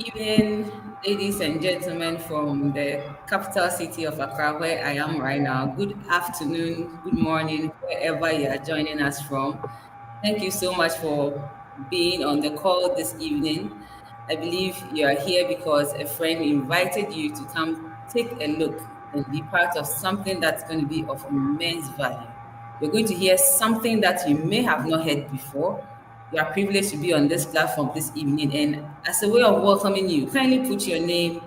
Evening, ladies and gentlemen from the capital city of Accra, where I am right now. Good afternoon, good morning, wherever you are joining us from. Thank you so much for being on the call this evening. I believe you are here because a friend invited you to come take a look and be part of something that's going to be of immense value. You're going to hear something that you may have not heard before. You are privileged to be on this platform this evening. And as a way of welcoming you, kindly put your name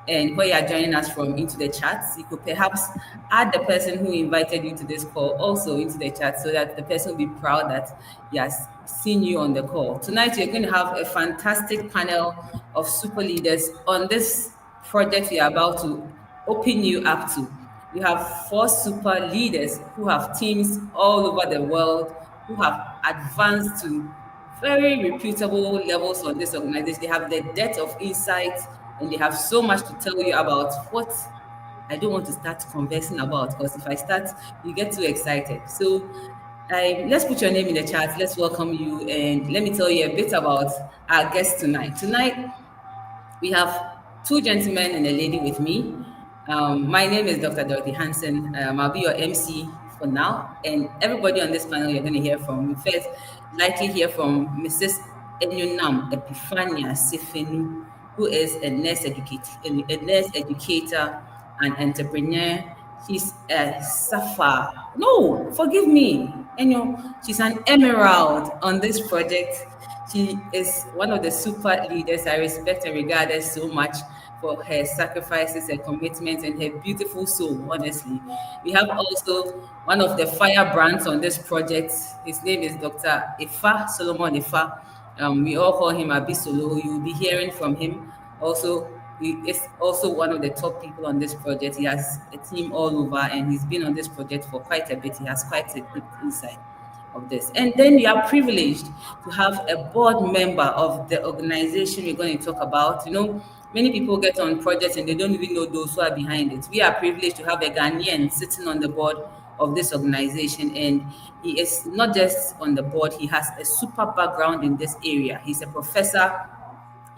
and where you are joining us from into the chat. You could perhaps add the person who invited you to this call also into the chat so that the person will be proud that he has seen you on the call. Tonight, you're going to have a fantastic panel of super leaders on this project we are about to open you up to. We have four super leaders who have teams all over the world, who have advanced to very reputable levels on this organization. They have the depth of insight and they have so much to tell you about what I don't want to start conversing about because if I start, you get too excited. So let's put your name in the chat. Let's welcome you and let me tell you a bit about our guest tonight. Tonight, we have two gentlemen and a lady with me. My name is Dr. Dorothy Hansen. I'll be your MC for now. And everybody on this panel you're going to hear from. First, likely hear from Mrs. Enyunam Epiphania Sifenu, who is a nurse educator and entrepreneur. She's a sapphire. No, forgive me. She's an emerald on this project. She is one of the super leaders I respect and regard her so much for her sacrifices, her commitment, and her beautiful soul, honestly. We have also one of the firebrands on this project. His name is Dr. Ifa, Solomon Ifa. We all call him Abisolo. You'll be hearing from him. Also, he is also one of the top people on this project. He has a team all over and he's been on this project for quite a bit. He has quite a deep insight of this. And then you are privileged to have a board member of the organization we're going to talk about. Many people get on projects and they don't even know those who are behind it. We are privileged to have a Ghanaian sitting on the board of this organization. And he is not just on the board, he has a super background in this area. He's a professor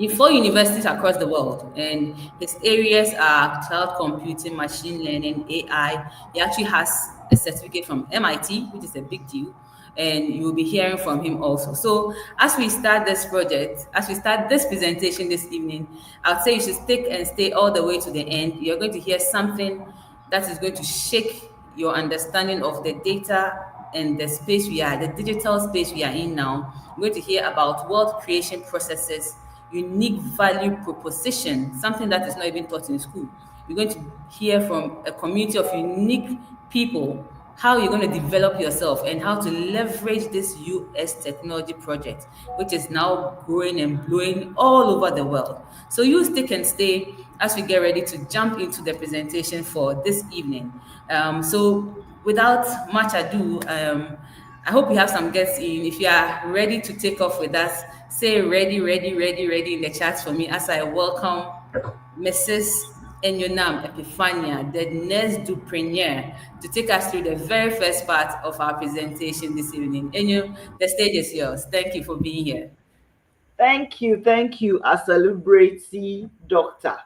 in four universities across the world, and his areas are cloud computing, machine learning, AI. He actually has a certificate from MIT, which is a big deal, and you will be hearing from him also. So, as we start this project, as we start this presentation this evening, I'd say you should stick and stay all the way to the end. You're going to hear something that is going to shake your understanding of the data and the space we are, the digital space we are in now. We're going to hear about wealth creation processes, unique value proposition, something that is not even taught in school. You're going to hear from a community of unique people how you're going to develop yourself and how to leverage this US technology project, which is now growing and blowing all over the world. So you stick and stay as we get ready to jump into the presentation for this evening. So without much ado, I hope you have some guests in. If you are ready to take off with us, say ready, ready, ready, ready in the chat for me as I welcome Mrs. Enyonam Epiphania, the nurse dupreneur, to take us through the very first part of our presentation this evening. Enyo, the stage is yours. Thank you for being here. Thank you, a celebrity doctor.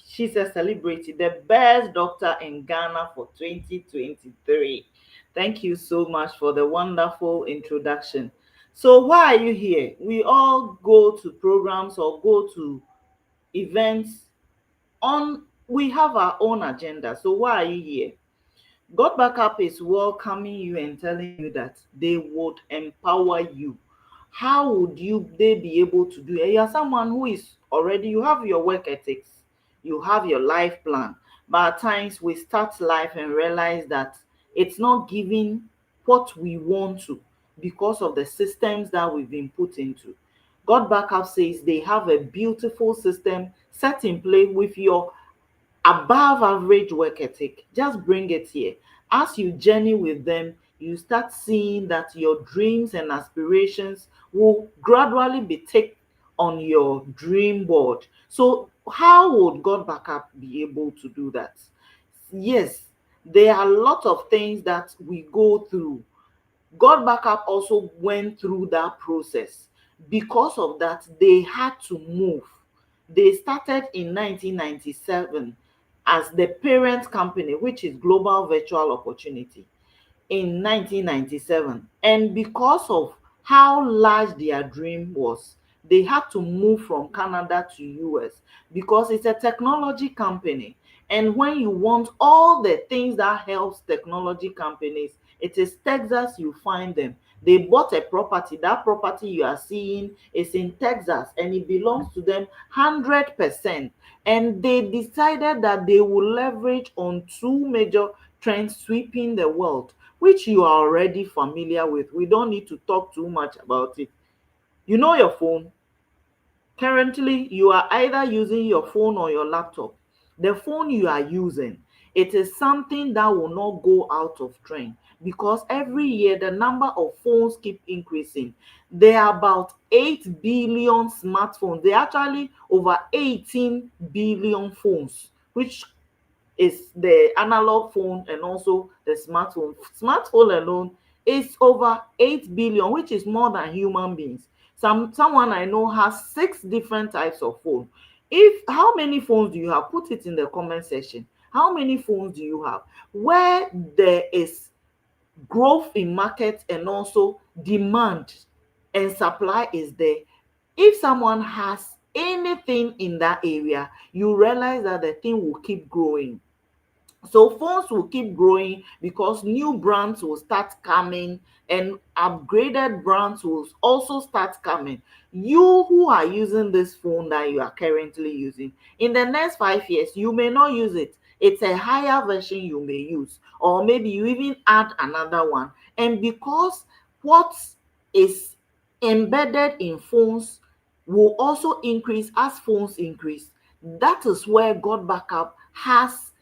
She's a celebrity, the best doctor in Ghana for 2023. Thank you so much for the wonderful introduction. So, why are you here? We all go to programs or go to events we have our own agenda. So, why are you here? GotBackup is welcoming you and telling you that they would empower you. How would they be able to do it? You're someone who is already, you have your work ethics, you have your life plan, but at times we start life and realize that it's not giving what we want to because of the systems that we've been put into. GotBackup says they have a beautiful system set in place with your above average work ethic. Just bring it here. As you journey with them, you start seeing that your dreams and aspirations will gradually be ticked on your dream board. So, how would GotBackup be able to do that? Yes, there are a lot of things that we go through. GotBackup also went through that process. Because of that, they had to move. They started in 1997 as the parent company, which is Global Virtual Opportunity, in 1997. And because of how large their dream was, they had to move from Canada to US because it's a technology company. And when you want all the things that helps technology companies, it is Texas you find them. They bought a property. That property you are seeing is in Texas and it belongs to them 100%. And they decided that they will leverage on two major trends sweeping the world, which you are already familiar with. We don't need to talk too much about it. You know your phone. Currently, you are either using your phone or your laptop. The phone you are using, it is something that will not go out of trend because every year the number of phones keep increasing. There are about 8 billion smartphones. There are actually over 18 billion phones, which is the analog phone and also the smartphone. Smartphone alone is over 8 billion, which is more than human beings. Someone I know has 6 different types of phone. If how many phones do you have? Put it in the comment section. How many phones do you have? Where there is growth in market and also demand and supply is there, if someone has anything in that area, you realize that the thing will keep growing. So phones will keep growing because new brands will start coming and upgraded brands will also start coming. You who are using this phone that you are currently using, in the next 5 years, you may not use it. It's a higher version you may use, or maybe you even add another one. And because what is embedded in phones will also increase as phones increase, that is where God Backup has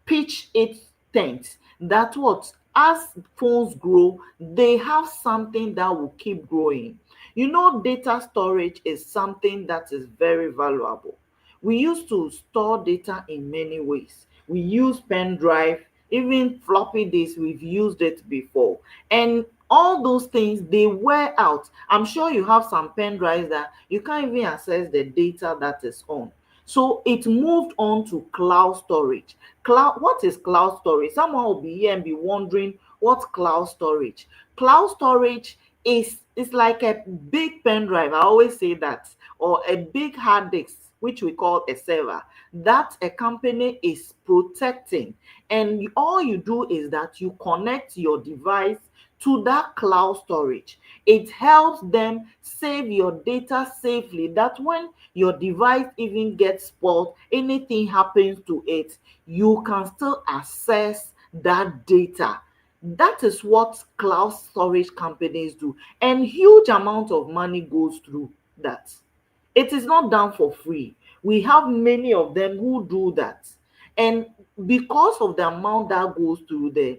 pitch its tent that what as phones grow they have something that will keep growing. You know, data storage is something that is very valuable. We used to store data in many ways. We use pen drive, even floppy disk, we've used it before. And all those things they wear out. I'm sure you have some pen drives that you can't even access the data that is on. So it moved on to cloud storage. Cloud, what is cloud storage? Someone will be here and be wondering what's cloud storage. Cloud storage is like a big pen drive. I always say that, or a big hard disk, which we call a server, that a company is protecting. And all you do is that you connect your device to that cloud storage. It helps them save your data safely, that when your device even gets spoiled, anything happens to it, you can still access that data. That is what cloud storage companies do, and huge amount of money goes through that. It is not done for free. We have many of them who do that. And because of the amount that goes through there,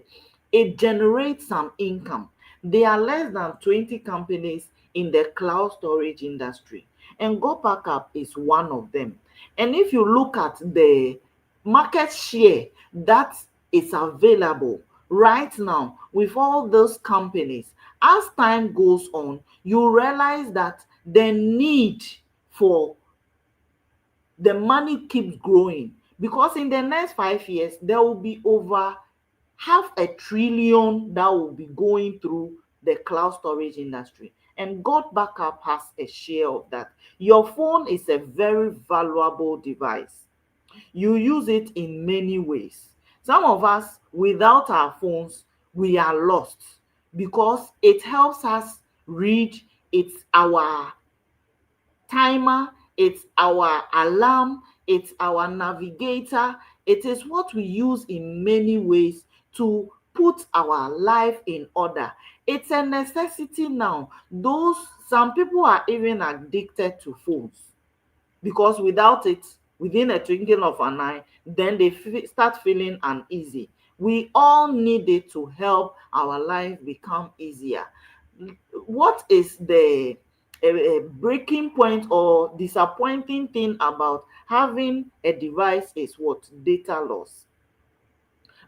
it generates some income. There are less than 20 companies in the cloud storage industry, and GotBackup is one of them. And if you look at the market share that is available right now with all those companies, as time goes on, you realize that the need for the money keeps growing because in the next 5 years there will be over half a trillion that will be going through the cloud storage industry, and God Backup has a share of that. Your phone is a very valuable device. You use it in many ways. Some of us, without our phones, we are lost because it helps us read. It's our timer, it's our alarm, it's our navigator. It is what we use in many ways to put our life in order. It's a necessity now. Those some people are even addicted to phones because without it, within a twinkling of an eye, then they start feeling uneasy. We all need it to help our life become easier. What is the breaking point or disappointing thing about having a device is what? Data loss.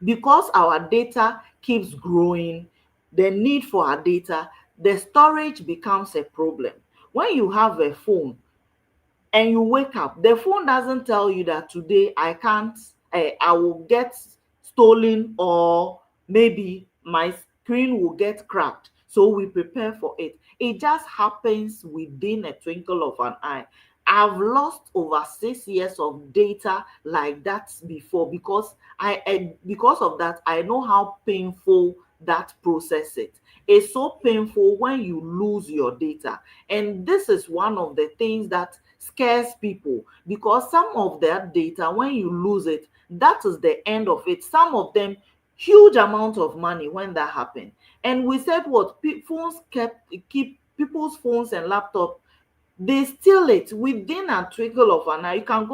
Because our data keeps growing, the need for our data, the storage becomes a problem. When you have a phone and you wake up, the phone doesn't tell you that today I can't, I will get stolen, or maybe my screen will get cracked. So we prepare for it. It just happens within a twinkle of an eye. I've lost over 6 years of data like that before, because because of that, I know how painful that process is. It's so painful when you lose your data. And this is one of the things that scares people, because some of that data, when you lose it, that is the end of it. Some of them, huge amount of money when that happened. And we said what? Phones keep people's phones and laptops, they steal it within a twinkle of an eye. You can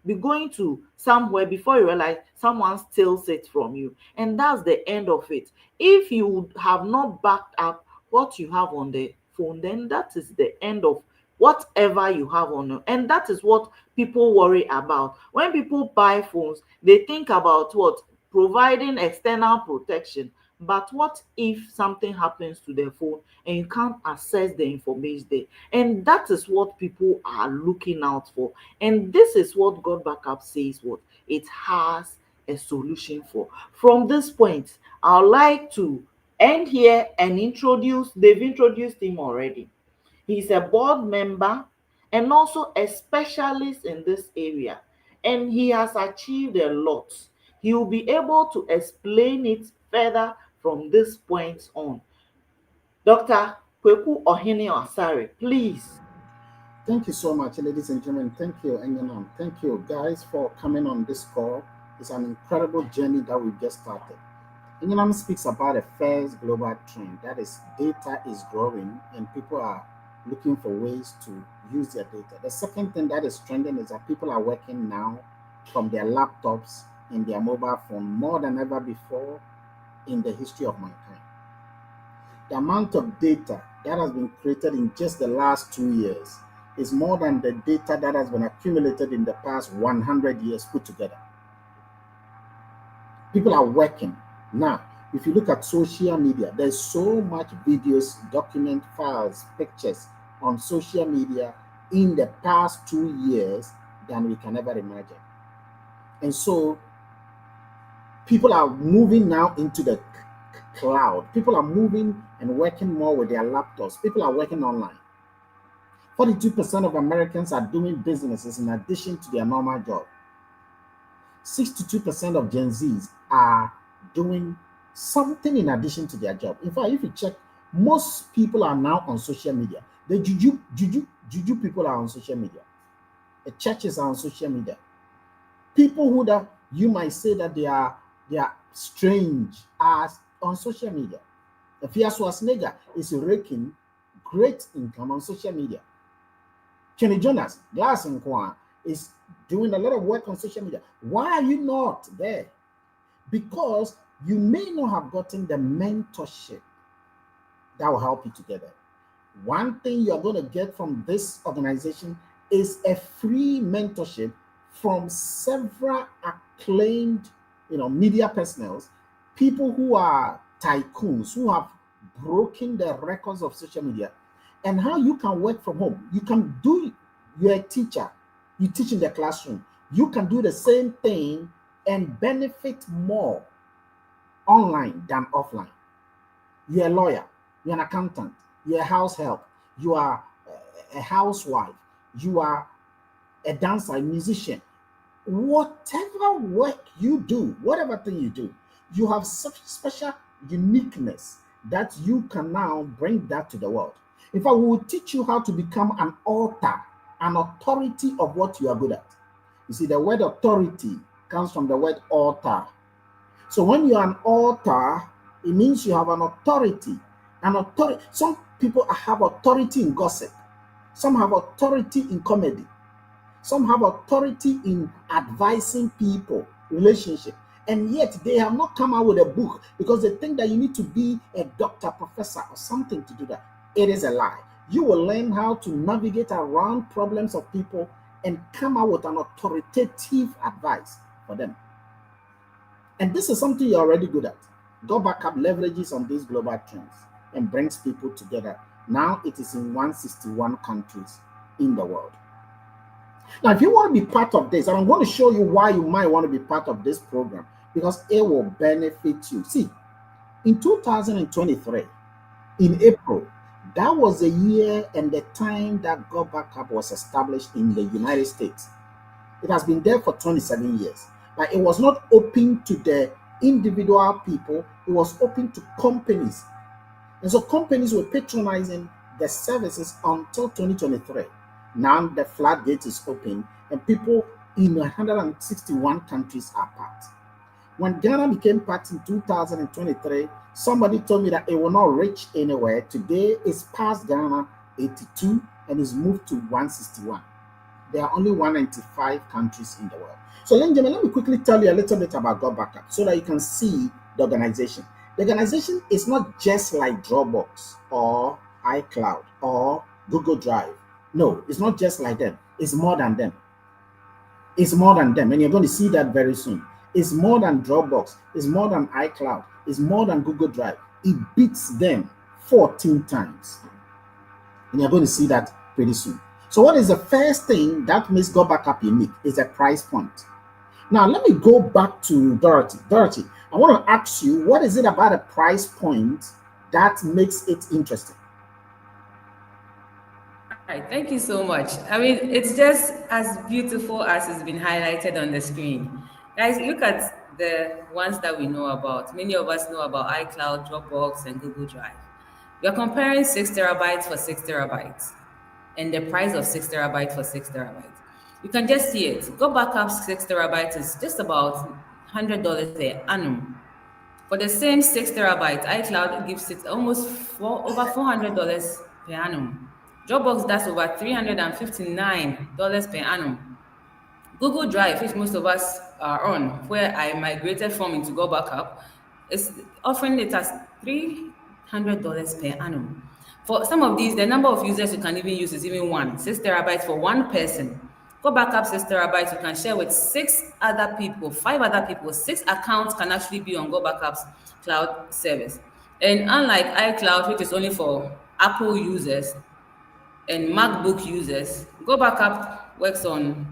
be going to somewhere, before you realize someone steals it from you, and that's the end of it. If you have not backed up what you have on the phone, then that is the end of whatever you have on it. And that is what people worry about. When people buy phones, they think about what? Providing external protection. But what if something happens to their phone and you can't access the information there? And that is what people are looking out for. And this is what GotBackup says what it has a solution for. From this point, I'd like to end here and they've introduced him already. He's a board member and also a specialist in this area, and he has achieved a lot. He will be able to explain it further from this point on. Dr. Kweku Ohene Osare, please. Thank you so much, ladies and gentlemen. Thank you, Engenon. Thank you, guys, for coming on this call. It's an incredible journey that we've just started. Engenon speaks about a first global trend, that is, data is growing and people are looking for ways to use their data. The second thing that is trending is that people are working now from their laptops and their mobile phone more than ever before in the history of mankind. The amount of data that has been created in just the last 2 years is more than the data that has been accumulated in the past 100 years put together. People are working. Now, if you look at social media, there's so much videos, document files, pictures on social media in the past 2 years than we can ever imagine. And so people are moving now into the cloud. People are moving and working more with their laptops. People are working online. 42% of Americans are doing businesses in addition to their normal job. 62% of Gen Zs are doing something in addition to their job. In fact, if you check, most people are now on social media. The juju people are on social media. The churches are on social media. People who that you might say that they are strange are on social media. Fia Schwarzenegger is raking great income on social media. Kenny Jonas, Glass and Kwan, is doing a lot of work on social media. Why are you not there? Because you may not have gotten the mentorship that will help you together. One thing you're going to get from this organization is a free mentorship from several acclaimed, media personnels, people who are tycoons, who have broken the records of social media, and how you can work from home. You can do, you're a teacher, you teach in the classroom. You can do the same thing and benefit more online than offline. You're a lawyer, you're an accountant, you're a house help, you are a housewife, you are a dancer, a musician. Whatever work you do, whatever thing you do, you have such special uniqueness that you can now bring that to the world. In fact, we will teach you how to become an author, an authority of what you are good at. You see, the word authority comes from the word author. So when you're an author, it means you have an authority. An authority. Some people have authority in gossip. Some have authority in comedy. Some have authority in advising people, relationship. And yet they have not come out with a book because they think that you need to be a doctor, professor, or something to do that. It is a lie. You will learn how to navigate around problems of people and come out with an authoritative advice for them. And this is something you're already good at. GotBackup leverages on these global trends and brings people together. Now it is in 161 countries in the world. Now, if you want to be part of this, and I'm going to show you why you might want to be part of this program, because it will benefit you. See, in 2023, in April, that was the year and the time that GotBackup was established in the United States. It has been there for 27 years, but it was not open to the individual people, it was open to companies. And so companies were patronizing the services until 2023. Now the floodgate is open and people in 161 countries are part. When Ghana became part in 2023, somebody told me that it will not reach anywhere. Today it's past Ghana 82 and it's moved to 161. There are only 195 countries in the world. So, ladies and gentlemen, let me quickly tell you a little bit about GotBackup so that you can see the organization. The organization is not just like Dropbox or iCloud or Google Drive. No, it's not just like them. It's more than them. It's more than them. And you're going to see that very soon. It's more than Dropbox. It's more than iCloud. It's more than Google Drive. It beats them 14 times. And you're going to see that pretty soon. So what is the first thing that makes GotBackup unique is a price point. Now, let me go back to Dorothy. Dorothy, I want to ask you, what is it about a price point that makes it interesting? All right, thank you so much. I mean, it's just as beautiful as it's been highlighted on the screen. Guys, look at the ones that we know about. Many of us know about iCloud, Dropbox, and Google Drive. We are comparing 6 terabytes for 6 terabytes and the price of 6 terabytes for 6 terabytes. You can just see it. GotBackup 6 terabytes is just about $100 per annum. For the same 6 terabytes, iCloud gives it almost over $400 per annum. Dropbox does over $359 per annum. Google Drive, which most of us are on, where I migrated from into GotBackup, is offering it as $300 per annum. For some of these, the number of users you can even use is even one, 6 terabytes for one person. GotBackup 6 terabytes you can share with 6 other people, 5 other people. 6 accounts can actually be on GotBackup's cloud service. And unlike iCloud, which is only for Apple users and MacBook users, GotBackup works on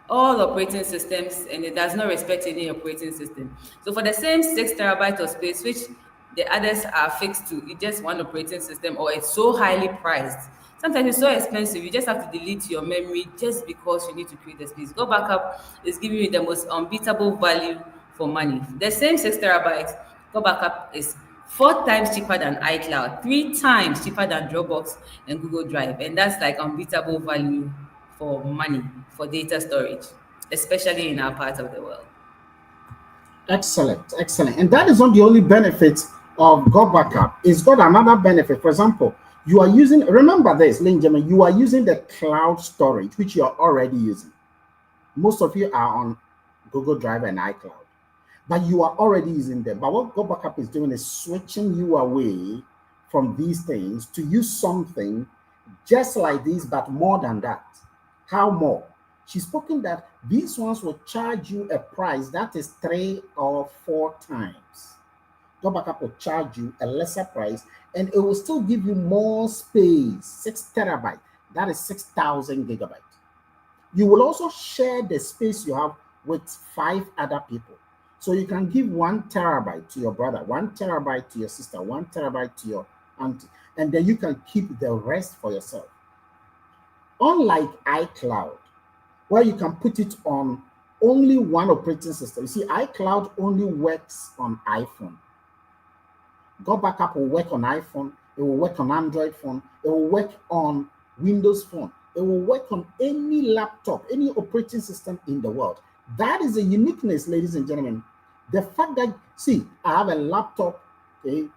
all operating systems and it does not respect any operating system. So for the same 6 terabytes of space, which the others are fixed to just one operating system, or it's so highly priced. Sometimes it's so expensive, you just have to delete your memory just because you need to create the space. GotBackup is giving you the most unbeatable value for money. The same 6 terabytes, GotBackup is 4 times cheaper than iCloud, 3 times cheaper than Dropbox and Google Drive. And that's like unbeatable value for money, for data storage, especially in our part of the world. Excellent, excellent. And that is not the only benefit of GotBackup. It's got another benefit. For example, you are using, remember this, ladies and gentlemen, you are using the cloud storage, which you are already using. Most of you are on Google Drive and iCloud, but you are already using them. But what GotBackup is doing is switching you away from these things to use something just like this, but more than that. How more? She's spoken that these ones will charge you a price that is 3 or 4 times. GotBackup will charge you a lesser price and it will still give you more space, 6 terabytes. That is 6,000 gigabytes. You will also share the space you have with 5 other people. So you can give 1 terabyte to your brother, 1 terabyte to your sister, 1 terabyte to your auntie, and then you can keep the rest for yourself. Unlike iCloud, where you can put it on only one operating system. You see, iCloud only works on iPhone. GotBackup will work on iPhone, it will work on Android phone, it will work on Windows phone, it will work on any laptop, any operating system in the world. That is a uniqueness, ladies and gentlemen. The fact that, see, I have a laptop, okay?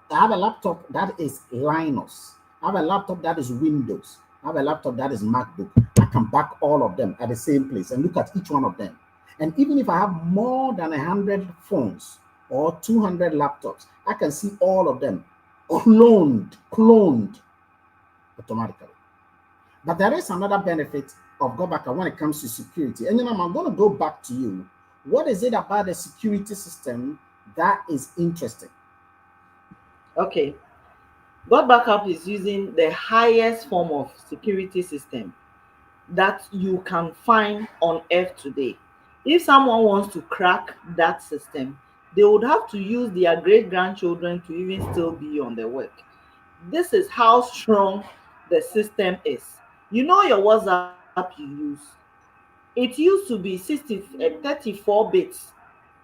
I have a laptop that is Linux. I have a laptop that is Windows. I have a laptop that is MacBook. I can back all of them at the same place and look at each one of them. And even if I have more than 100 phones or 200 laptops, I can see all of them cloned automatically. But there is another benefit of GotBackup when it comes to security. And then I'm going to go back to you. What is it about the security system that is interesting? Okay. GotBackup is using the highest form of security system. that you can find on earth today. If someone wants to crack that system, they would have to use their great grandchildren to even still be on the work. This is how strong the system is. You know your WhatsApp you use. It used to be 34 bits.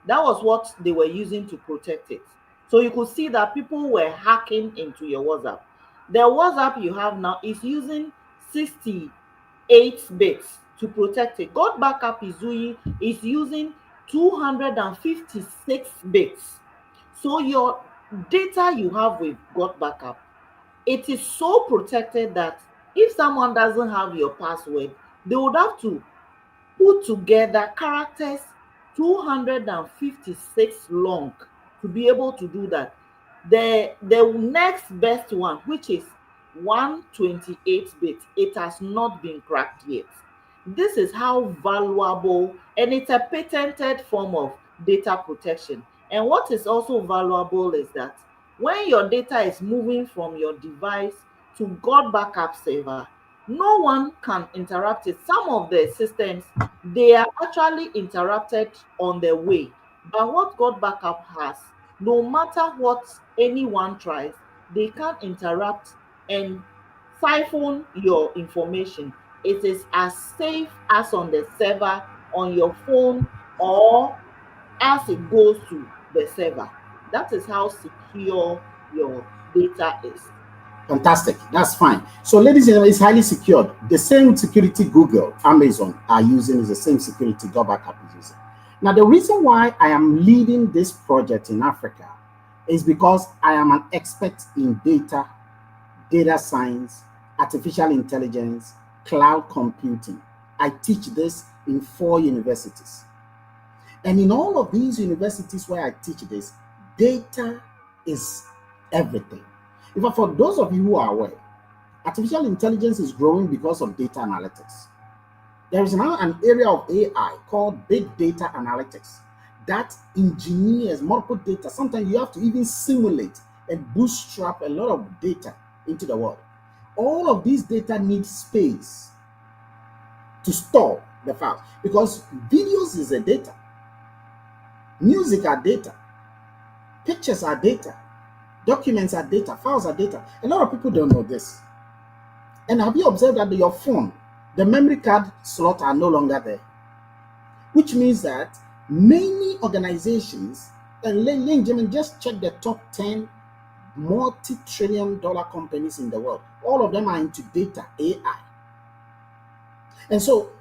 That was what they were using to protect it. So you could see that people were hacking into your WhatsApp. The WhatsApp you have now is using 68 bits to protect it. GotBackup is using 256 bits. So your data you have with GotBackup, it is so protected that if someone doesn't have your password, they would have to put together characters 256 long to be able to do that. The next best one, which is 128 bits, it has not been cracked yet. This is how valuable, and it's a patented form of data protection. And what is also valuable is that when your data is moving from your device to God backup server, no one can interrupt it. Some of the systems, they are actually interrupted on the way. But what God backup has, no matter what anyone tries, they can't interrupt and siphon your information. It is as safe as on the server on your phone, or as it goes to the server. That is how secure your data is. Fantastic. That's fine. So, ladies and gentlemen, it's highly secured. The same security Google, Amazon are using is the same security GotBackup is using. Now, the reason why I am leading this project in Africa is because I am an expert in data science, artificial intelligence, cloud computing. I teach this in 4 universities. And in all of these universities where I teach this, data is everything. In fact, for those of you who are aware, artificial intelligence is growing because of data analytics. There is now an area of AI called big data analytics that engineers multiple data. Sometimes you have to even simulate and bootstrap a lot of data into the world. All of these data need space to store the files because videos is a data, music are data, pictures are data, documents are data, files are data. A lot of people don't know this. And have you observed that your phone, the memory card slot are no longer there? Which means that many organizations, and ladies and gentlemen, just check the top 10 multi-trillion-dollar companies in the world. All of them are into data, AI. And so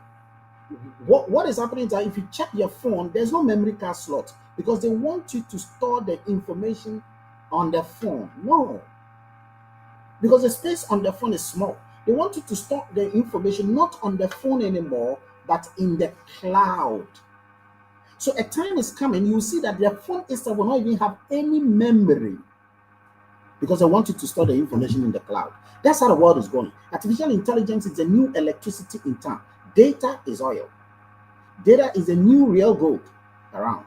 what is happening is that if you check your phone, there's no memory card slot because they want you to store the information on the phone. No, because the space on the phone is small. They want you to store the information not on the phone anymore, but in the cloud. So a time is coming, you will see that the phone itself will not even have any memory because they want you to store the information in the cloud. That's how the world is going. Artificial intelligence is the new electricity in town. Data is oil. Data is the new real gold around.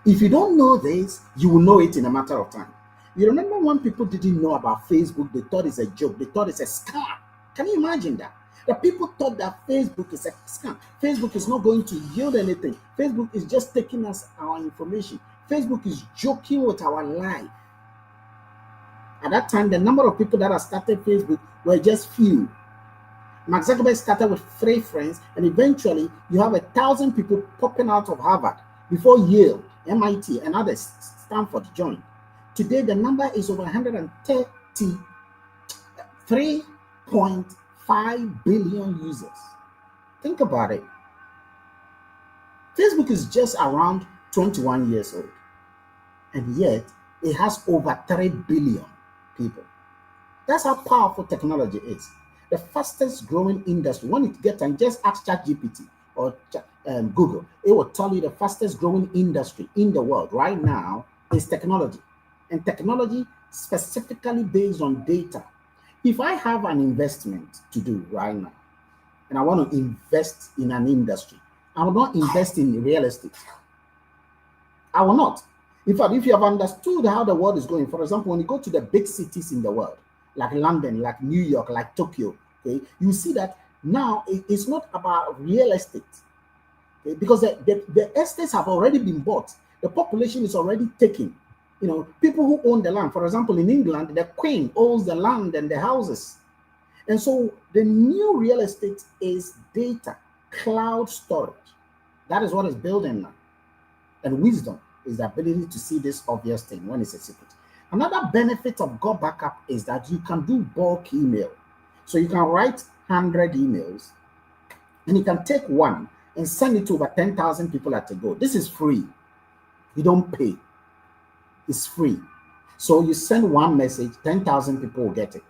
If you don't know this, you will know it in a matter of time. You remember when people didn't know about Facebook, they thought it's a joke, they thought it's a scam. Can you imagine that? The people thought that Facebook is a scam. Facebook is not going to yield anything. Facebook is just taking us our information. Facebook is joking with our life. At that time, the number of people that have started Facebook were just few. Mark Zuckerberg started with 3 friends, and eventually you have 1,000 people popping out of Harvard before Yale, MIT, and others, Stanford joined. Today, the number is over 133.5 billion users. Think about it. Facebook is just around 21 years old, and yet it has over 3 billion people. That's how powerful technology is. The fastest growing industry, when it gets, and just ask ChatGPT or Google, it will tell you the fastest growing industry in the world right now is technology. And technology specifically based on data. If I have an investment to do right now, and I want to invest in an industry, I will not invest in real estate. I will not. In fact, if you have understood how the world is going, for example, when you go to the big cities in the world, like London, like New York, like Tokyo, okay, you see that Now it's not about real estate, okay? Because the estates have already been bought. The population is already taken. People who own the land. For example, in England, the Queen owns the land and the houses. And so the new real estate is data, cloud storage. That is what is building now. And wisdom is the ability to see this obvious thing when it's a secret. Another benefit of GotBackup is that you can do bulk email. So you can write 100 emails and you can take one and send it to over 10,000 people at a go. This is free. You don't pay. It's free. So you send one message, 10,000 people will get it.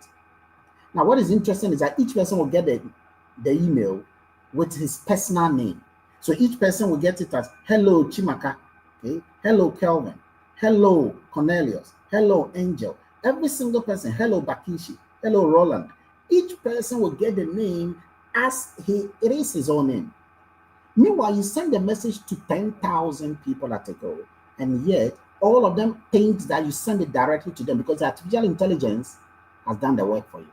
Now, what is interesting is that each person will get the email with his personal name. So each person will get it as hello Chimaka, okay? Hello Kelvin, hello Cornelius, hello Angel. Every single person, hello Bakishi, hello Roland. Each person will get the name as it is his own name. Meanwhile, you send a message to 10,000 people at a go, and yet all of them think that you send it directly to them because artificial intelligence has done the work for you.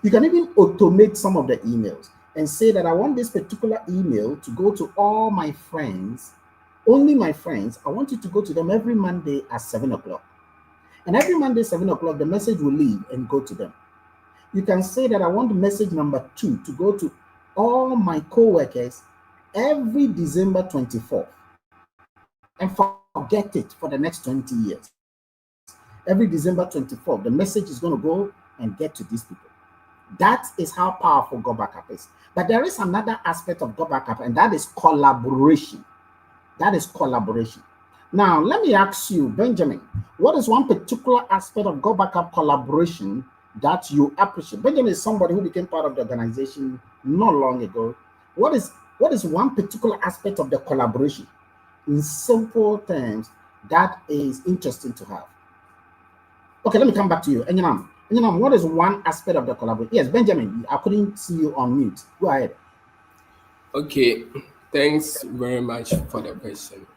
You can even automate some of the emails and say that I want this particular email to go to all my friends, only my friends. I want you to go to them every Monday at 7 o'clock. And every Monday, 7 o'clock, the message will leave and go to them. You can say that I want message number 2 to go to all my co-workers every December 24th and forget it for the next 20 years. Every December 24th, the message is going to go and get to these people. That is how powerful GotBackup is. But there is another aspect of GotBackup, and that is collaboration. That is collaboration. Now, let me ask you, Benjamin, what is one particular aspect of GotBackup collaboration that you appreciate? Benjamin is somebody who became part of the organization not long ago. What is one particular aspect of the collaboration, in simple terms, that is interesting to have? Okay, let me come back to you. Enyinam, what is one aspect of the collaboration? Yes, Benjamin, I couldn't see you on mute. Go ahead. Okay, thanks very much for the question.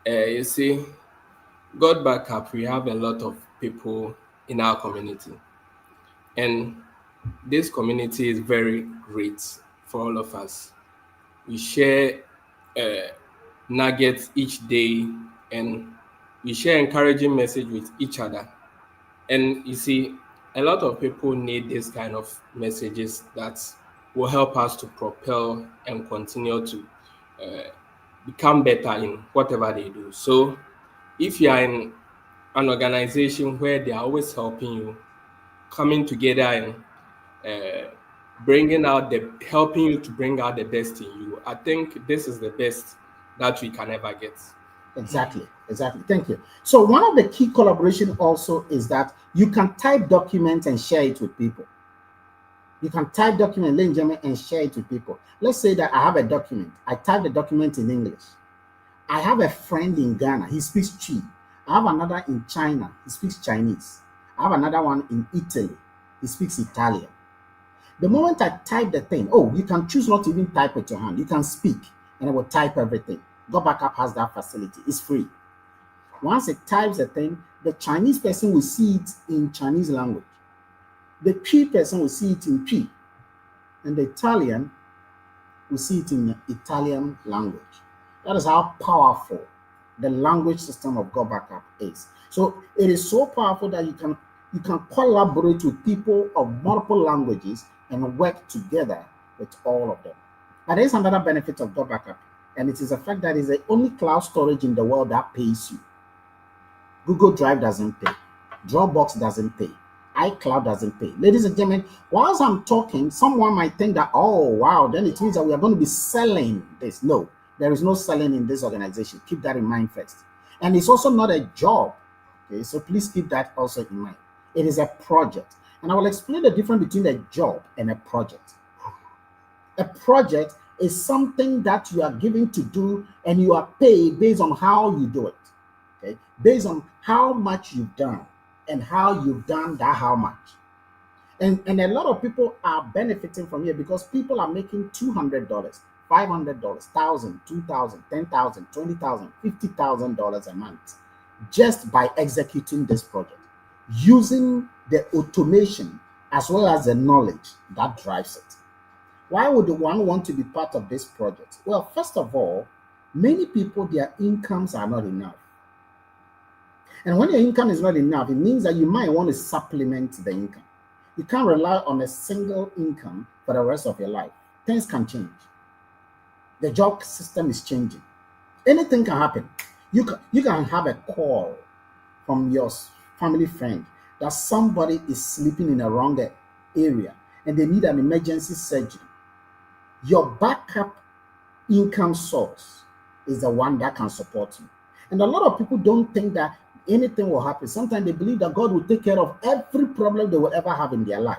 You see, GotBackup, we have a lot of people in our community, and this community is very great for all of us. We share nuggets each day, and we share encouraging message with each other. And you see, a lot of people need this kind of messages that will help us to propel and continue to become better in whatever they do. So if you are in an organization where they are always helping you, coming together and helping you to bring out the best in you, I think this is the best that we can ever get. Exactly. Thank you. So one of the key collaboration also is that you can type documents and share it with people. You can type document, ladies and gentlemen, and share it with people. Let's say that I have a document. I type the document in English. I have a friend in Ghana. He speaks Chi. I have another in China. He speaks Chinese. I have another one in Italy. He speaks Italian. The moment I type the thing, you can choose not to even type with your hand. You can speak, and it will type everything. GotBackup has that facility. It's free. Once it types the thing, the Chinese person will see it in Chinese language. The P person will see it in P. And the Italian will see it in Italian language. That is how powerful the language system of GotBackup is. So it is so powerful that you can collaborate with people of multiple languages and work together with all of them. But there is another benefit of GotBackup, and it is the fact that it's the only cloud storage in the world that pays you. Google Drive doesn't pay. Dropbox doesn't pay. iCloud doesn't pay. Ladies and gentlemen, whilst I'm talking, someone might think that, then it means that we are going to be selling this. No, there is no selling in this organization. Keep that in mind first. And it's also not a job. Okay, so please keep that also in mind. It is a project. And I will explain the difference between a job and a project. A project is something that you are given to do and you are paid based on how you do it. Okay, based on how much you've done and how you've done that how much. And a lot of people are benefiting from here because people are making $200, $500, $1,000, $2,000, $10,000, $20,000, $50,000 a month just by executing this project, using the automation as well as the knowledge that drives it. Why would one want to be part of this project? Well, first of all, many people, their incomes are not enough. And when your income is not enough, it means that you might want to supplement the income. You can't rely on a single income for the rest of your life. Things can change. The job system is changing. Anything can happen. You can have a call from your family friend that somebody is sleeping in a wrong area and they need an emergency surgery. Your backup income source is the one that can support you. And a lot of people don't think that anything will happen. Sometimes they believe that God will take care of every problem they will ever have in their life.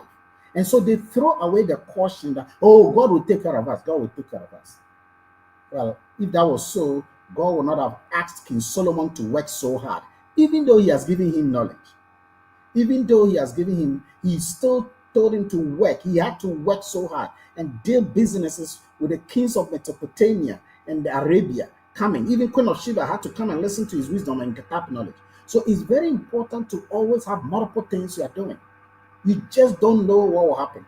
And so they throw away the caution that, oh, God will take care of us. God will take care of us. Well, if that was so, God would not have asked King Solomon to work so hard, even though he has given him knowledge. Even though he has given him, he still told him to work. He had to work so hard and deal businesses with the kings of Mesopotamia and Arabia coming. Even Queen of Sheba had to come and listen to his wisdom and get up knowledge. So it's very important to always have multiple things you are doing. You just don't know what will happen.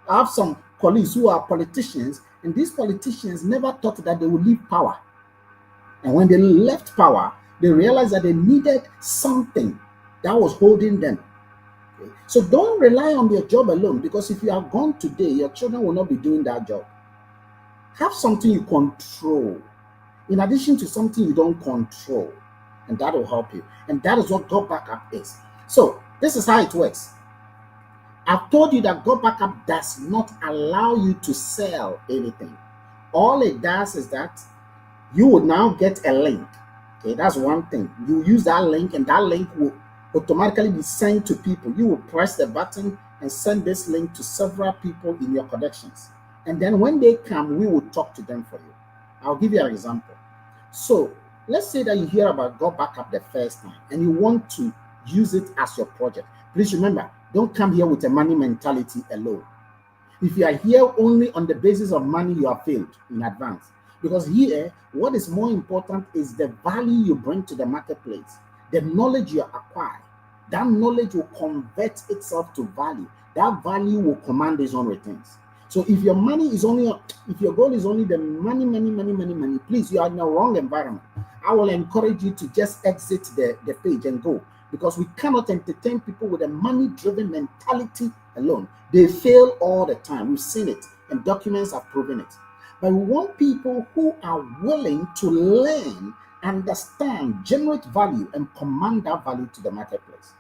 I have some colleagues who are politicians, and these politicians never thought that they would leave power. And when they left power, they realized that they needed something that was holding them. Okay? So don't rely on your job alone, because if you are gone today, your children will not be doing that job. Have something you control, in addition to something you don't control, and that will help you. And that is what GotBackup is. So this is how it works. I've told you that GotBackup does not allow you to sell anything. All it does is that you will now get a link. Okay, that's one thing. You use that link, and that link will automatically be sent to people. You will press the button and send this link to several people in your connections. And then when they come, we will talk to them for you. I'll give you an example. So let's say that you hear about GotBackup the first time and you want to use it as your project. Please remember, don't come here with a money mentality alone. If you are here only on the basis of money, you have failed in advance. Because here, what is more important is the value you bring to the marketplace, the knowledge you acquire. That knowledge will convert itself to value. That value will command its own returns. So if your money is only, if your goal is only the money, please, you are in the wrong environment. I will encourage you to just exit the page and go, because we cannot entertain people with a money-driven mentality alone. They fail all the time. We've seen it, and documents have proven it. But we want people who are willing to learn, understand, generate value, and command that value to the marketplace.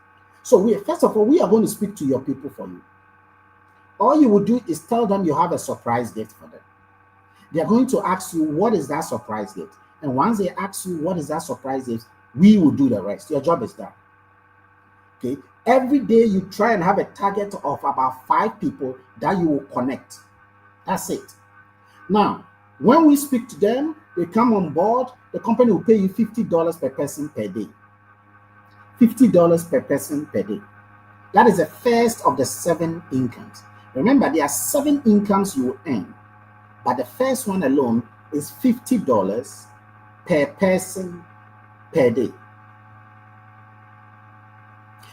So first of all, we are going to speak to your people for you. All you will do is tell them you have a surprise gift for them. They are going to ask you, what is that surprise gift? And once they ask you, what is that surprise gift, we will do the rest. Your job is done. Okay? Every day you try and have a target of about 5 people that you will connect. That's it. Now, when we speak to them, they come on board, the company will pay you $50 per person per day. $50 per person per day. That is the first of the 7 incomes. Remember, there are 7 incomes you will earn, but the first one alone is $50 per person per day.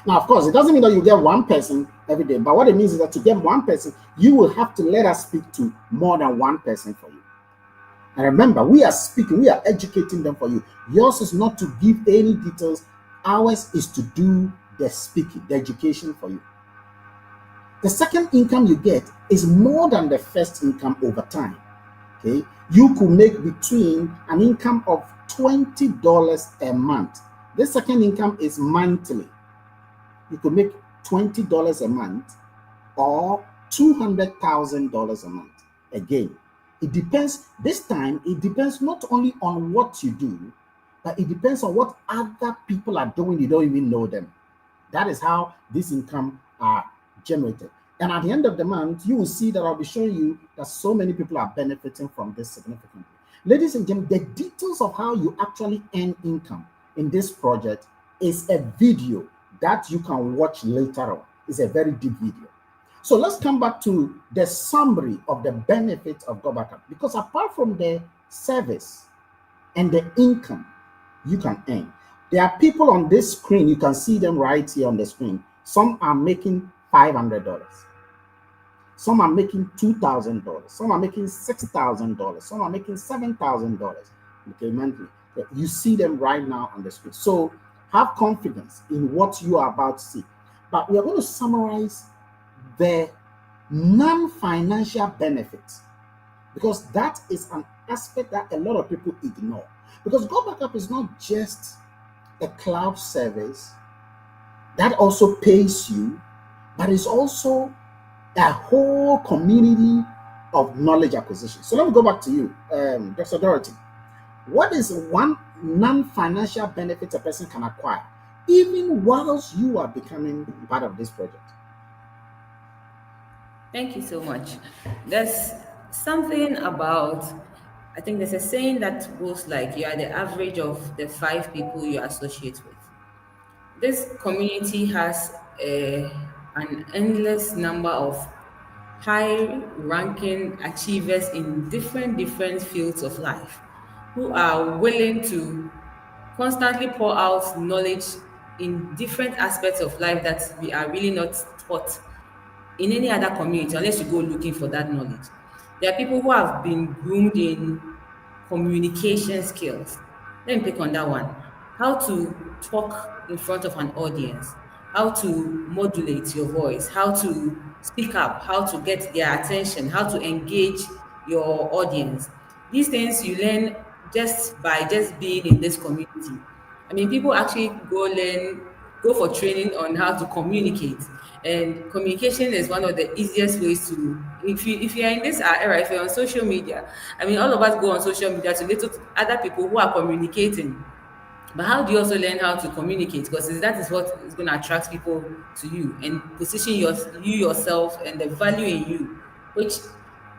Now, of course, it doesn't mean that you get one person every day, but what it means is that to get one person, you will have to let us speak to more than one person for you. And remember, we are speaking, we are educating them for you. Yours is not to give any details. Ours is to do the speaking, the education for you. The second income you get is more than the first income over time. Okay, you could make between an income of $20 a month. The second income is monthly. You could make $20 a month or $200,000 a month. Again, it depends. This time, it depends not only on what you do, but it depends on what other people are doing. You don't even know them. That is how this income are generated. And at the end of the month, you will see that I'll be showing you that so many people are benefiting from this significantly. Ladies and gentlemen, the details of how you actually earn income in this project is a video that you can watch later on. It's a very deep video. So let's come back to the summary of the benefits of GotBackup, because apart from the service and the income you can earn, there are people on this screen, you can see them right here on the screen. Some are making $500. Some are making $2,000. Some are making $6,000. Some are making $7,000. Okay, monthly. You see them right now on the street. So have confidence in what you are about to see. But we are going to summarize the non-financial benefits, because that is an aspect that a lot of people ignore. Because GotBackup is not just a cloud service that also pays you, but it's also a whole community of knowledge acquisition. So let me go back to you, Dr. Dorothy. What is one non-financial benefit a person can acquire, even whilst you are becoming part of this project? Thank you so much. There's something about, I think there's a saying that goes like, you are the average of the five people you associate with. This community has an endless number of high ranking achievers in different fields of life who are willing to constantly pour out knowledge in different aspects of life that we are really not taught in any other community unless you go looking for that knowledge. There are people who have been groomed in communication skills. Let me pick on that one. How to talk in front of an audience, how to modulate your voice, how to speak up, how to get their attention, how to engage your audience. These things you learn just by just being in this community. I mean, people actually go for training on how to communicate. And communication is one of the easiest ways to, if you're in this era, if you're on social media, I mean, all of us go on social media to listen to other people who are communicating. But how do you also learn how to communicate? Because that is what is going to attract people to you and position you yourself and the value in you, which,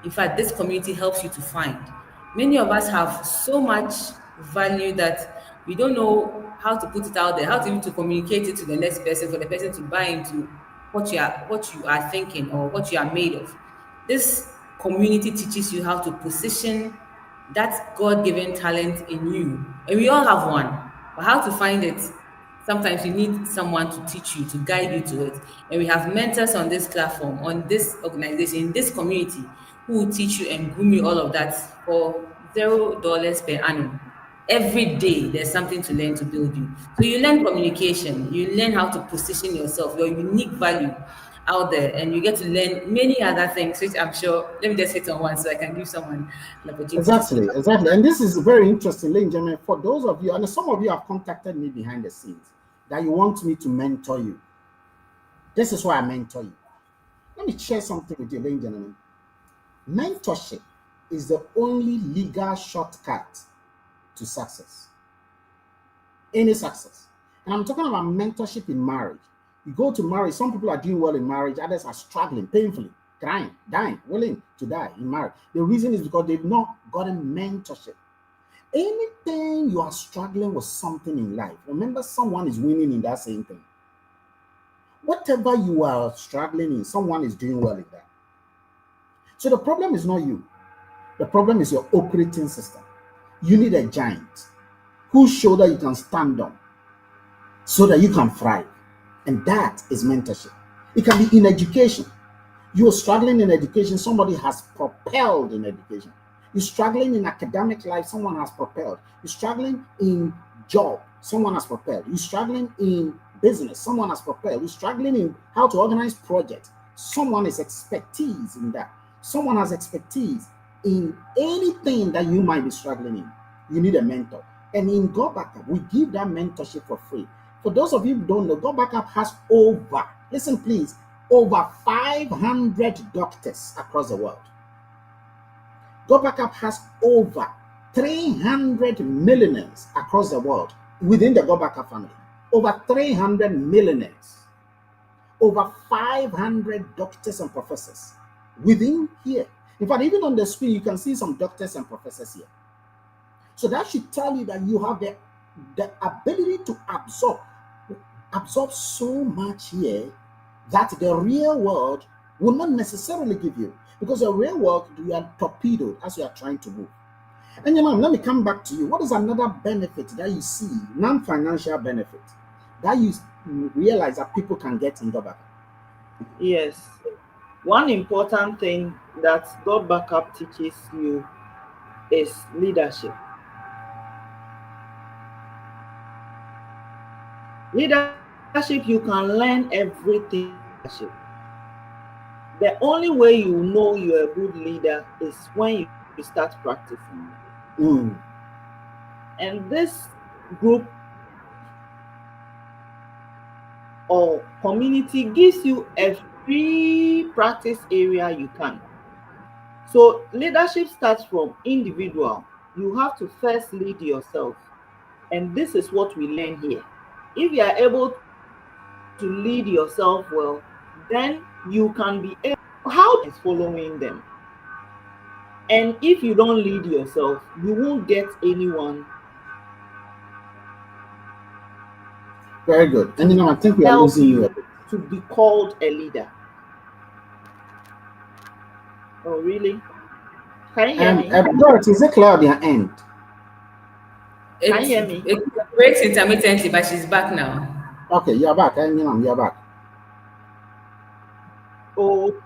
in fact, this community helps you to find. Many of us have so much value that we don't know how to put it out there, how to even to communicate it to the next person for the person to buy into what you are thinking or what you are made of. This community teaches you how to position that God-given talent in you. And we all have one. But how to find it, sometimes you need someone to teach you, to guide you to it. And we have mentors on this platform, on this organization, in this community, who will teach you and groom you all of that for $0 per annum. Every day, there's something to learn to build you. So you learn communication, you learn how to position yourself, your unique value out there, and you get to learn many other things, which I'm sure, let me just hit on one so I can give someone an opportunity to speak Exactly, up. exactly. And this is very interesting, ladies and gentlemen. For those of you, and some of you have contacted me behind the scenes that you want me to mentor you. This is why I mentor you. Let me share something with you, ladies and gentlemen. Mentorship is the only legal shortcut to success. Any success. And I'm talking about mentorship in marriage. You go to marriage, some people are doing well in marriage, others are struggling painfully, crying, dying, willing to die in marriage. The reason is because they've not gotten mentorship. Anything you are struggling with something in life, remember someone is winning in that same thing. Whatever you are struggling in, someone is doing well in that. So the problem is not you. The problem is your operating system. You need a giant whose shoulder you can stand on so that you can thrive. And that is mentorship. It can be in education. You're struggling in education, somebody has propelled in education. You're struggling in academic life, someone has propelled. You're struggling in job, someone has propelled. You're struggling in business, someone has propelled. You're struggling in how to organize projects, someone has expertise in that. Someone has expertise in anything that you might be struggling in. You need a mentor. And in GotBackup, we give that mentorship for free. For those of you who don't know, GotBackup has listen please, over 500 doctors across the world. GotBackup has over 300 millionaires across the world within the GotBackup family. Over 300 millionaires. Over 500 doctors and professors within here. In fact, even on the screen, you can see some doctors and professors here. So that should tell you that you have the ability to absorb so much here that the real world will not necessarily give you. Because the real world, you are torpedoed as you are trying to move. And let me come back to you. What is another benefit that you see, non-financial benefit, that you realize that people can get in GotBackup? Yes. One important thing that God Backup teaches you is leadership. Leadership, you can learn everything about leadership. The only way you know you're a good leader is when you start practicing it. Mm. And this group or community gives you a free practice area you can. So leadership starts from individual. You have to first lead yourself. And this is what we learn here. If you are able to lead yourself well, then you can be able how is following them. And if you don't lead yourself, you won't get anyone Very good. And to I think we are help losing you a you bit. to be called a leader. Oh, really? Can you hear me? Dorothy, is it clear on your end? Can you It hear me? it breaks intermittently, but she's back now. Okay, you're back. You're back. Oh,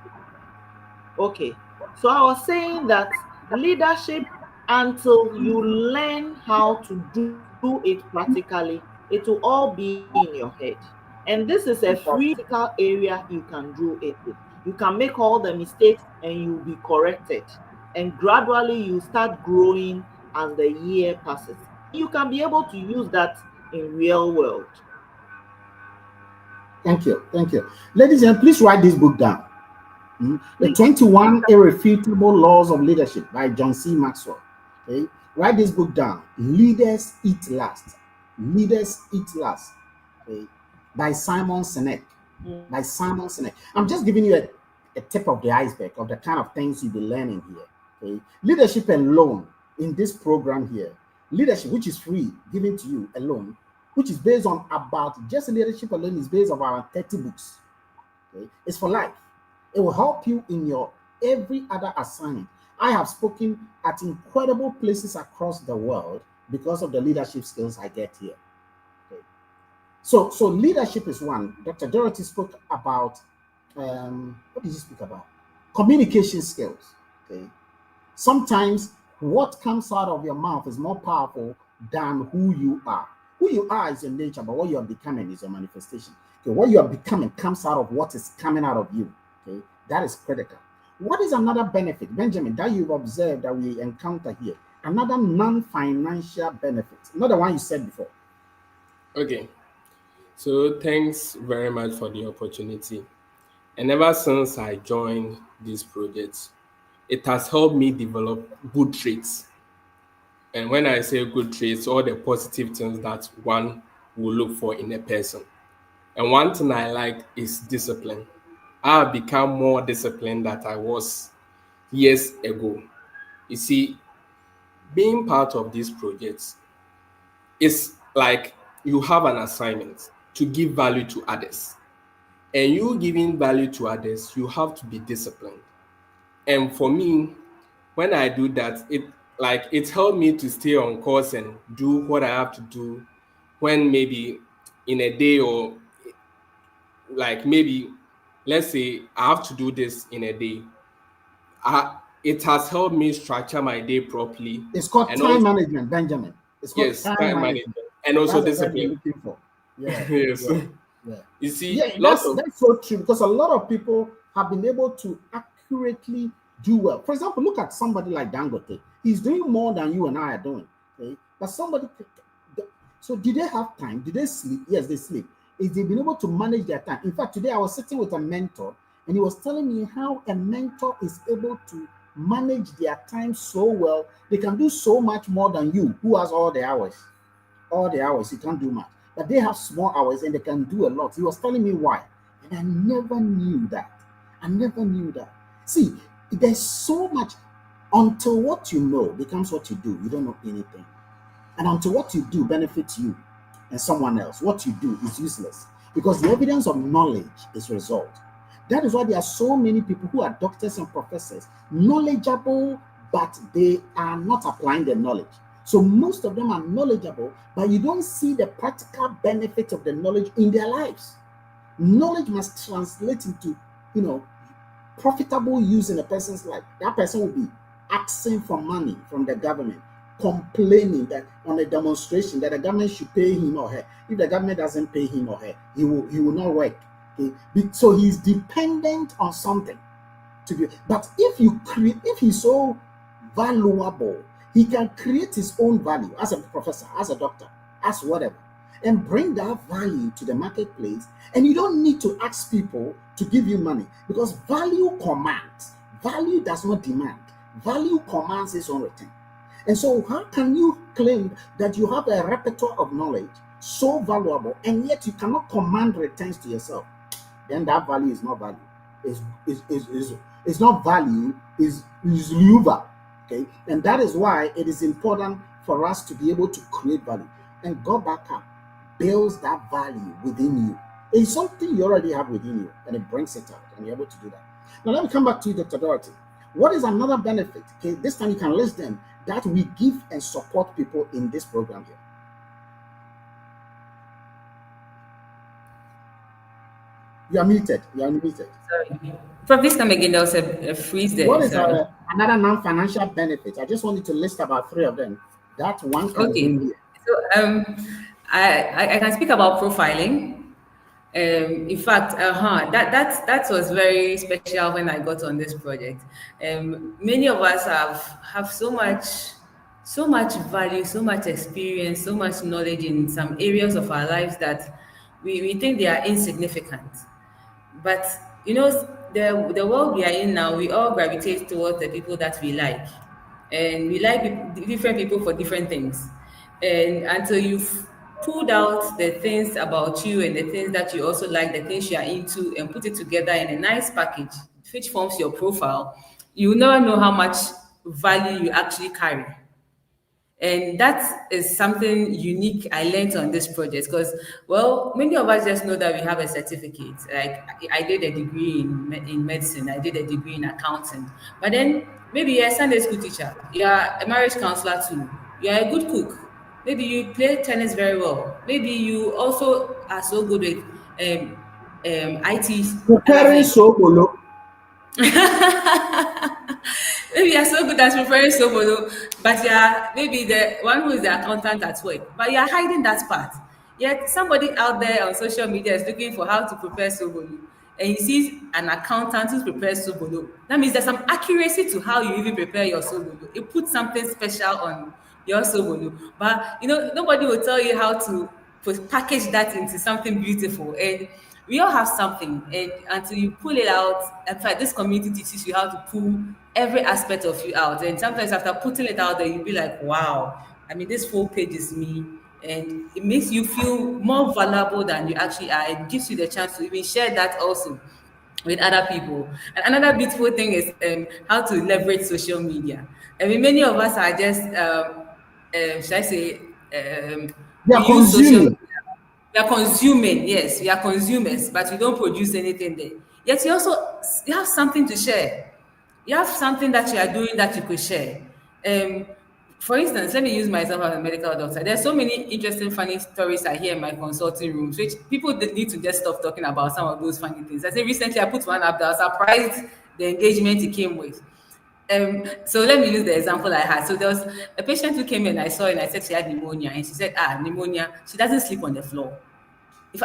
okay. So I was saying that leadership, until you learn how to do it practically, it will all be in your head. And this is a free practical area you can do it with. You can make all the mistakes and you'll be corrected. And gradually you start growing as the year passes. You can be able to use that in real world. Thank you. Thank you. Ladies and please write this book down. The Please. 21 Irrefutable Laws of Leadership by John C. Maxwell. Okay. Write this book down. Leaders Eat Last. Leaders Eat Last. Okay. By Simon Sinek. By Simon Sinek. I'm just giving you a tip of the iceberg of the kind of things you'll be learning here. Okay. Leadership alone in this program here. Leadership, which is free, given to you alone, which is based on about just leadership alone is based on about 30 books. Okay. It's for life. It will help you in your every other assignment. I have spoken at incredible places across the world because of the leadership skills I get here. Okay. So leadership is one. Dr. Dorothy spoke about what did you speak about? Communication skills. Okay. Sometimes what comes out of your mouth is more powerful than who you are. Who you are is your nature, but what you are becoming is your manifestation. Okay, what you are becoming comes out of what is coming out of you. Okay, that is critical. What is another benefit, Benjamin, that you've observed that we encounter here? Another non-financial benefit, not the one you said before. Okay. So thanks very much for the opportunity. And ever since I joined this project, it has helped me develop good traits. And when I say good traits, all the positive things that one will look for in a person. And one thing I like is discipline. I have become more disciplined than I was years ago. You see, being part of these projects is like you have an assignment to give value to others. And you giving value to others, you have to be disciplined. And for me, when I do that, it helped me to stay on course and do what I have to do when maybe in a day or like maybe let's say I have to do this in a day. It has helped me structure my day properly It's called and time also management, Benjamin. It's called yes, time time management. management and also That's the word you're discipline. looking for. Yeah, Yes. yeah, yeah. You see, Yeah, lots of that's so true because a lot of people have been able to accurately do well. For example, look at somebody like Dangote. He's doing more than you and I are doing. Okay, but somebody. So, did they have time? Did they sleep? Yes, they sleep. Is they been able to manage their time? In fact, today I was sitting with a mentor, and he was telling me how a mentor is able to manage their time so well. They can do so much more than you, who has all the hours. All the hours, you can't do much. But they have small hours and they can do a lot. He was telling me why. And I never knew that. I never knew that. See, there's so much until what you know becomes what you do. You don't know anything. And until what you do benefits you and someone else, what you do is useless. Because the evidence of knowledge is result. That is why there are so many people who are doctors and professors, knowledgeable, but they are not applying their knowledge. So most of them are knowledgeable, but you don't see the practical benefits of the knowledge in their lives. Knowledge must translate into, you know, profitable use in a person's life, that person will be asking for money from the government, complaining that on a demonstration that the government should pay him or her. If the government doesn't pay him or her, he will not work. Okay? So he's dependent on something to be. But if he's so valuable, he can create his own value as a professor, as a doctor, as whatever, and bring that value to the marketplace. And you don't need to ask people to give you money, because value commands. Value does not demand. Value commands its own return. And so how can you claim that you have a repertoire of knowledge so valuable, and yet you cannot command returns to yourself? Then that value is not value. It's not value, is luva. Okay, and that is why it is important for us to be able to create value. And GotBackup builds that value within you. It's something you already have within you, and it brings it out, and you're able to do that. Now let me come back to you, Dr. Dorothy. What is another benefit? Okay, this time you can list them that we give and support people in this program here. You are muted. You are muted. Sorry. For this come again, there was a freeze there. What is another non-financial benefit? I just wanted to list about 3 of them. That one can bring here. So I can speak about profiling. In fact, that was very special when I got on this project. Many of us have so much value, so much experience, so much knowledge in some areas of our lives that we think they are insignificant. But the world we are in now, we all gravitate towards the people that we like, and we like different people for different things. And until you've pulled out the things about you and the things that you also like, the things you are into, and put it together in a nice package, which forms your profile, you will never know how much value you actually carry. And that is something unique I learned on this project, because, well, many of us just know that we have a certificate. Like, I did a degree in medicine, I did a degree in accounting. But then maybe you're a Sunday school teacher, you're a marriage counselor too, you're a good cook, maybe you play tennis very well, maybe you also are so good with IT. Preparing sobolo. Maybe you're so good at preparing sobolo, but you're maybe the one who is the accountant at work, but you're hiding that part. Yet somebody out there on social media is looking for how to prepare sobolo, and he sees an accountant who prepares sobolo. That means there's some accuracy to how you even prepare your sobolo. It puts something special on your sobolo, but nobody will tell you how to package that into something beautiful. And we all have something, and until you pull it out, in fact, this community teaches you how to pull every aspect of you out. And sometimes after putting it out there, you'll be like, wow, I mean, this full page is me. And it makes you feel more valuable than you actually are. It gives you the chance to even share that also with other people. And another beautiful thing is how to leverage social media. I mean, many of us are just, should I say, They are consuming. We are consuming, yes, we are consumers, but we don't produce anything there. Yet you have something to share. You have something that you are doing that you could share. For instance, let me use myself as a medical doctor. There's so many interesting, funny stories I hear in my consulting rooms, which people need to just stop talking about some of those funny things. I say recently I put one up that I was surprised the engagement it came with. So let me use the example I had. So there was a patient who came in, I saw, and I said she had pneumonia, and she said, pneumonia, she doesn't sleep on the floor.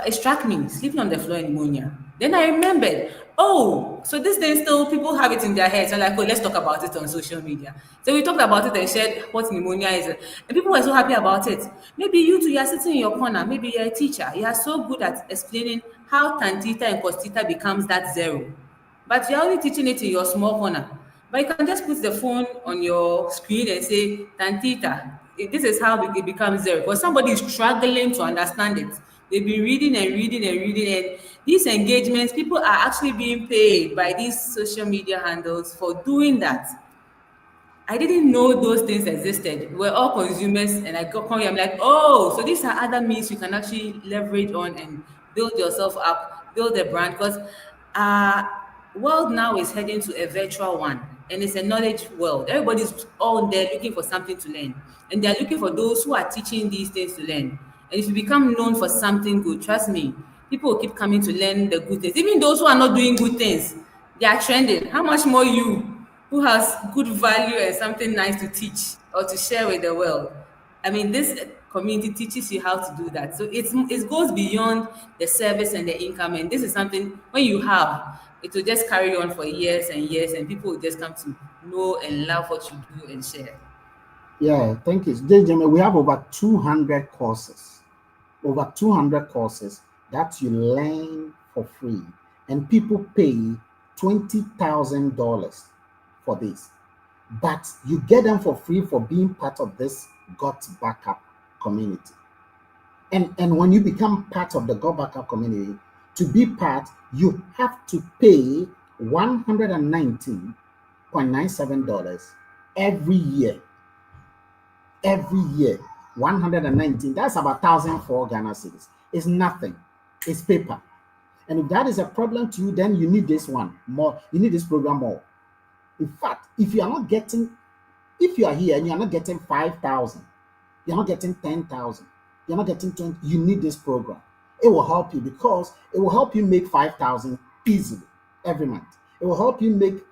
It struck me, sleeping on the floor, pneumonia. Then I remembered, oh, so this thing still, people have it in their heads. So like, oh, let's talk about it on social media. So we talked about it and shared what pneumonia is. And people were so happy about it. Maybe you two, you are sitting in your corner. Maybe you're a teacher. You are so good at explaining how tan theta and cos theta becomes that zero. But you're only teaching it in your small corner. But you can just put the phone on your screen and say, tan theta, this is how it becomes zero. Because somebody is struggling to understand it. They've been reading and reading and reading. And these engagements, people are actually being paid by these social media handles for doing that. I didn't know those things existed. We're all consumers, and I got here. I'm like, oh, so these are other means you can actually leverage on and build yourself up, build a brand. Because world now is heading to a virtual one, and it's a knowledge world. Everybody's all there looking for something to learn, and they're looking for those who are teaching these things to learn. And if you become known for something good, trust me, people will keep coming to learn the good things. Even those who are not doing good things, They are trending. How much more you, who has good value and something nice to teach or to share with the world? I mean, this community teaches you how to do that. So it goes beyond the service and the income. And this is something when you have, it will just carry on for years and years, and people will just come to know and love what you do and share. Yeah, thank you. Gentlemen, we have over 200 courses. Over 200 courses that you learn for free. And people pay $20,000 for this. But you get them for free for being part of this GotBackup community. And when you become part of the GotBackup community, to be part, you have to pay $119.97 every year. Every year, 119. That's about 1,004 Ghana cedis. It's nothing. It's paper. And if that is a problem to you, then you need this one more. You need this program more. In fact, if you are here and you are not getting 5,000, you're not getting 10,000, you're not getting 20, you need this program. It will help you because it will help you make 5,000 easily every month. It will help you make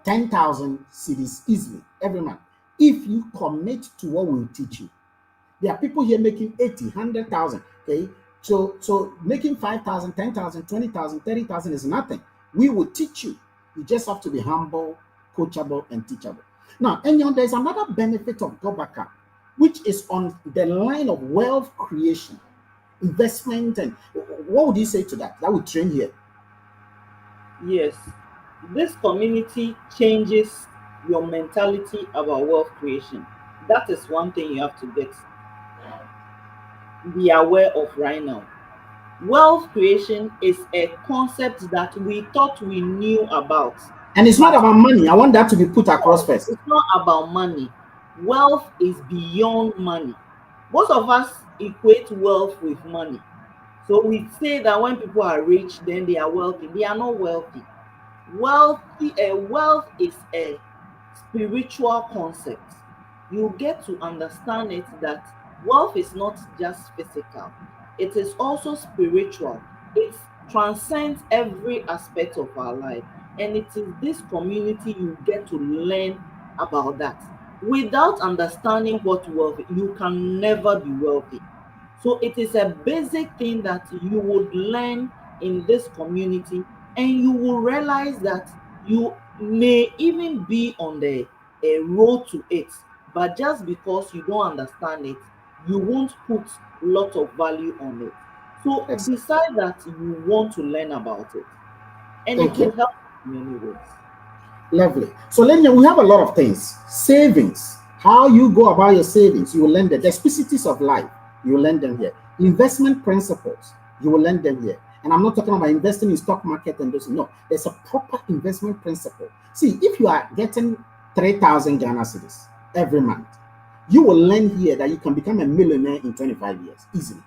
10,000 cedis easily every month if you commit to what we will teach you. There are people here making 80, 100,000. Okay, so making 5,000, 10,000, 20,000, 30,000 is nothing. We will teach you. You just have to be humble, coachable, and teachable. Now, there's another benefit of GotBackup, which is on the line of wealth creation, investment, and what would you say to that? That would train here. Yes, this community changes your mentality about wealth creation. That is one thing you have to be aware of right now. Wealth creation is a concept that we thought we knew about. And it's not But about money. I want that to be put across first. it's not about money. Wealth is beyond money. Most of us equate wealth with money. So we say that when people are rich, then they are wealthy. They are not wealthy. Wealth is a spiritual concept. You get to understand it that wealth is not just physical, it is also spiritual. It transcends every aspect of our life. And it is this community you get to learn about that. Without understanding what wealth is, you can never be wealthy. So it is a basic thing that you would learn in this community, and you will realize that you may even be on the a road to it, but just because you don't understand it, you won't put a lot of value on it. So Excellent. decide that you want to learn about it, and it Thank you. will help in many ways. Lovely. So, Lenya, we have a lot of things. Savings, how you go about your savings, you will learn the specificities of life, you will learn them here. Investment principles, you will learn them here. And I'm not talking about investing in stock market and those. No, there's a proper investment principle. See, if you are getting 3,000 Ghana cedis every month, you will learn here that you can become a millionaire in 25 years easily.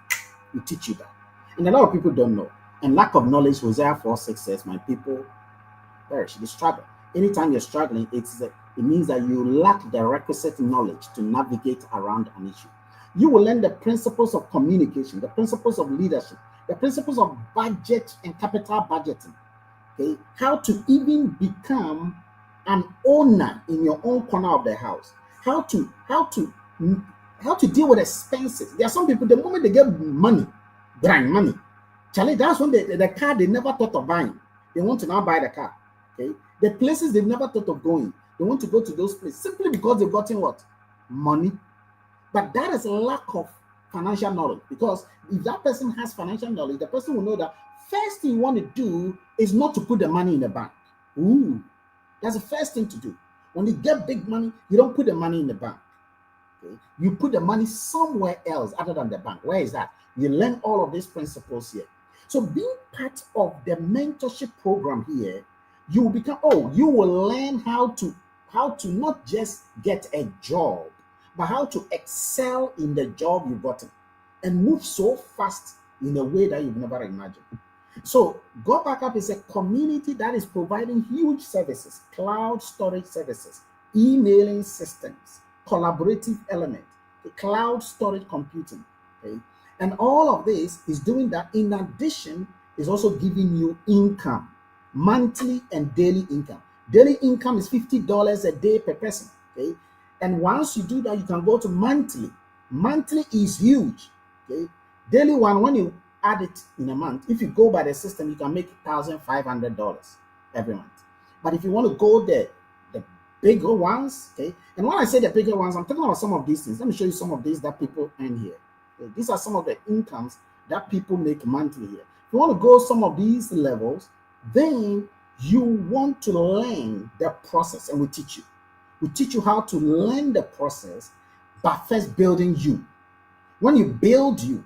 We teach you that. And a lot of people don't know. And lack of knowledge, Hosea 4:6 says, my people perish. They struggle. Anytime you're struggling, it means that you lack the requisite knowledge to navigate around an issue. You will learn the principles of communication, the principles of leadership, the principles of budget and capital budgeting. Okay, how to even become an owner in your own corner of the house. How to deal with expenses. There are some people, the moment they get money, Charlie, that's when the car they never thought of buying. They want to now buy the car. Okay, the places they've never thought of going, they want to go to those places simply because they've gotten what? Money. But that is a lack of financial knowledge, because if that person has financial knowledge, the person will know that first thing you want to do is not to put the money in the bank. Ooh, that's the first thing to do. When you get big money, you don't put the money in the bank. Okay? You put the money somewhere else other than the bank. Where is that? You learn all of these principles here. So being part of the mentorship program here, you will learn how to not just get a job, but how to excel in the job you've gotten and move so fast in a way that you've never imagined. So GotBackup is a community that is providing huge services, cloud storage services, emailing systems, collaborative element, the cloud storage computing. Okay? And all of this is doing that. In addition, is also giving you income, monthly and daily income. Daily income is $50 a day per person. Okay, and once you do that, you can go to monthly. Monthly is huge. Okay, daily one, when you add it in a month, if you go by the system, you can make $1,500 every month. But if you want to go the bigger ones, okay, and when I say the bigger ones, I'm talking about some of these things. Let me show you some of these that people earn here. Okay, these are some of the incomes that people make monthly here. If you want to go some of these levels, then you want to learn the process, and we teach you. We teach you how to learn the process by first building you. When you build you,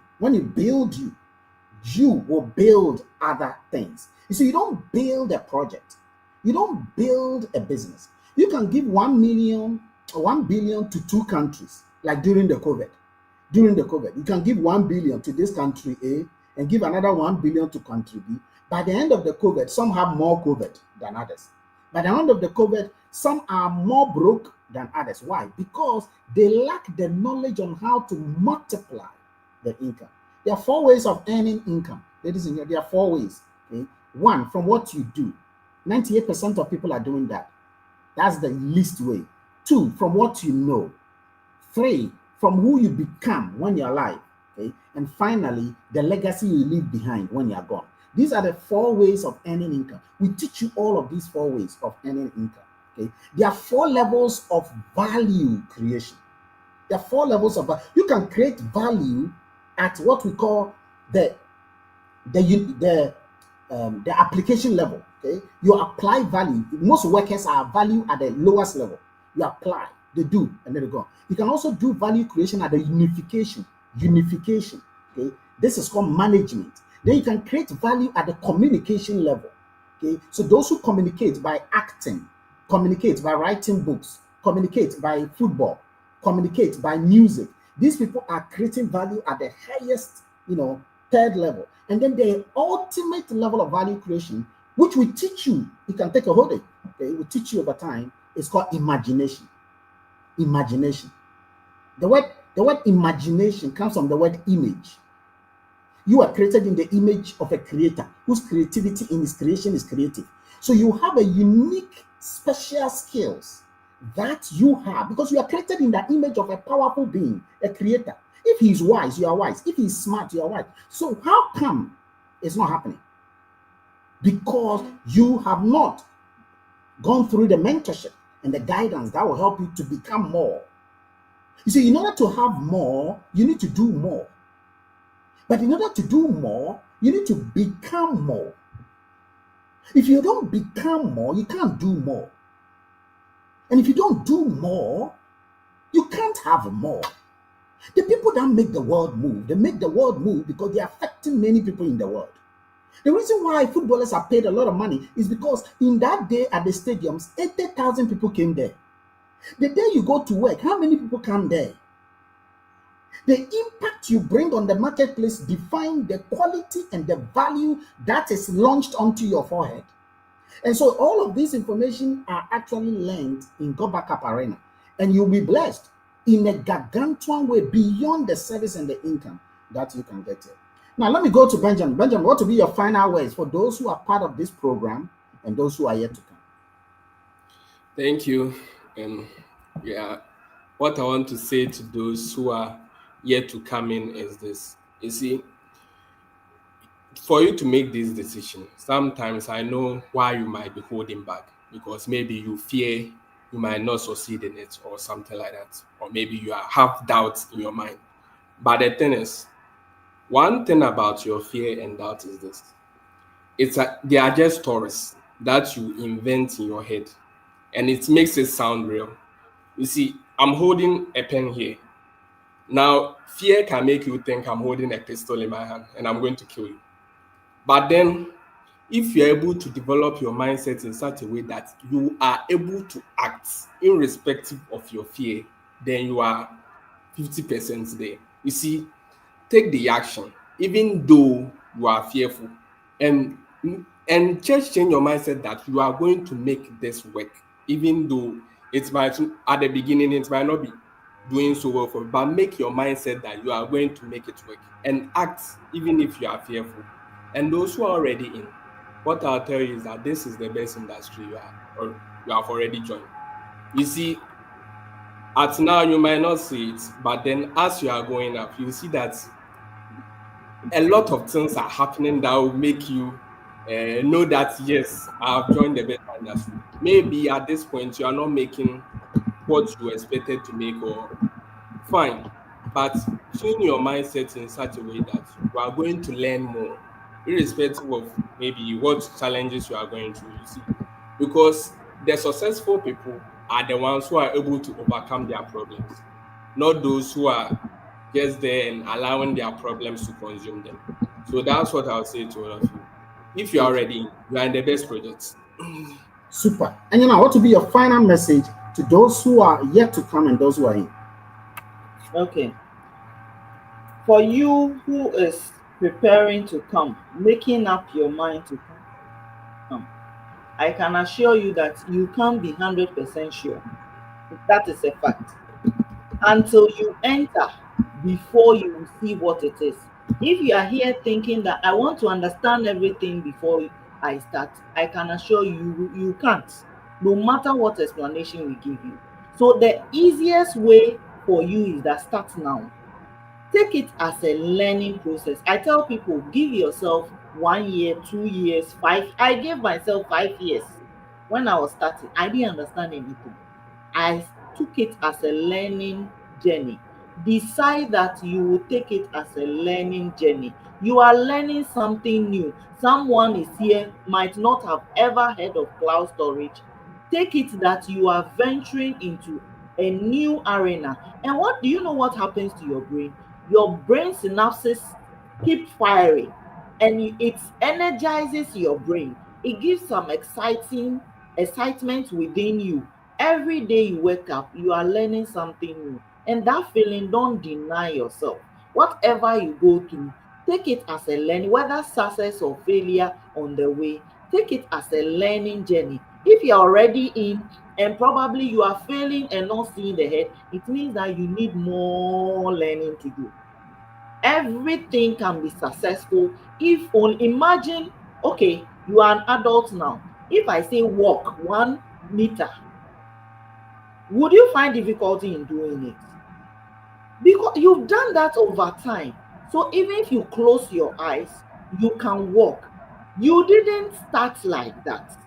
you will build other things. You see, you don't build a project, you don't build a business. You can give 1 million or 1 billion to 2 countries, like during the COVID. During the COVID, you can give 1 billion to this country A and give another 1 billion to country B. By the end of the COVID, some have more COVID than others. By the end of the COVID, some are more broke than others. Why? Because they lack the knowledge on how to multiply the income. There are 4 ways of earning income. Ladies and gentlemen, there are 4 ways. Okay? 1, from what you do. 98% of people are doing that. That's the least way. 2, from what you know. 3, from who you become when you're alive. Okay? And finally, the legacy you leave behind when you're gone. These are the 4 ways of earning income. We teach you all of these 4 ways of earning income. Okay? There are 4 levels of value creation. There are 4 levels of value. You can create value at what we call the application level. Okay, you apply value. Most workers are value at the lowest level. You apply, they do, and then they go. You can also do value creation at the unification. Okay, this is called management. Then you can create value at the communication level. Okay, so those who communicate by acting, communicate by writing books, communicate by football, communicate by music. These people are creating value at the highest, 3rd level. And then the ultimate level of value creation, which we teach you, you can take a whole day. Okay, we teach you over time. It's called imagination. Imagination. The word imagination comes from the word image. You are created in the image of a creator whose creativity in his creation is creative. So you have a unique, special skills that you have because you are created in the image of a powerful being, a creator. If he is wise, you are wise. If he is smart, you are wise. So how come it's not happening? Because you have not gone through the mentorship and the guidance that will help you to become more. You see, in order to have more, you need to do more. But in order to do more, you need to become more. If you don't become more, you can't do more. And if you don't do more, you can't have more. The people that make the world move, they make the world move because they're affecting many people in the world. The reason why footballers are paid a lot of money is because in that day at the stadiums, 80,000 people came there. The day you go to work, how many people come there? The impact you bring on the marketplace defines the quality and the value that is launched onto your forehead. And so all of this information are actually learned in GotBackup Arena. And you'll be blessed in a gargantuan way beyond the service and the income that you can get here. Now, let me go to Benjamin. Benjamin, what will be your final words for those who are part of this program and those who are yet to come? Thank you. What I want to say to those who are yet to come in is this. You see, for you to make this decision, sometimes I know why you might be holding back because maybe you fear you might not succeed in it or something like that. Or maybe you have doubts in your mind. But the thing is, one thing about your fear and doubt is this. They are just stories that you invent in your head. And it makes it sound real. You see, I'm holding a pen here. Now, fear can make you think I'm holding a pistol in my hand and I'm going to kill you. But then, if you're able to develop your mindset in such a way that you are able to act irrespective of your fear, then you are 50% there. You see, take the action, even though you are fearful. And just change your mindset that you are going to make this work, even though it might, at the beginning, it might not be doing so well for you, but make your mindset that you are going to make it work and act even if you are fearful. And those who are already in, what I'll tell you is that this is the best industry you have already joined. You see, at now you might not see it, but then as you are going up, you see that a lot of things are happening that will make you know that yes, I have joined the better industry. Maybe at this point you are not making what you expected to make, or fine, but tune your mindset in such a way that you are going to learn more, irrespective of maybe what challenges you are going through. You see, because the successful people are the ones who are able to overcome their problems, not those who are just there and allowing their problems to consume them. So that's what I'll say to all of you. If you are ready, you are in the best projects. Super. And what will be your final message to those who are yet to come and those who are in? Okay. For you who is preparing to come, making up your mind to come, I can assure you that you can't be 100% sure. That is a fact. Until you enter, before you will see what it is. If you are here thinking that I want to understand everything before I start, I can assure you, you can't, no matter what explanation we give you. So the easiest way for you is that start now. Take it as a learning process. I tell people, give yourself 1 year, 2 years, five. I gave myself 5 years. When I was starting, I didn't understand anything. I took it as a learning journey. Decide that you will take it as a learning journey. You are learning something new. Someone is here, might not have ever heard of cloud storage. Take it that you are venturing into a new arena. And what do you know what happens to your brain? Your brain synapses keep firing, and it energizes your brain. It gives some excitement within you. Every day you wake up, you are learning something new. And that feeling, don't deny yourself. Whatever you go through, take it as a learning, whether success or failure on the way, take it as a learning journey. If you're already in and probably you are failing and not seeing the head, it means that you need more learning to do. Everything can be successful if only imagine, okay, you are an adult now. If I say walk 1 meter, would you find difficulty in doing it? Because you've done that over time. So even if you close your eyes, you can walk. You didn't start like that.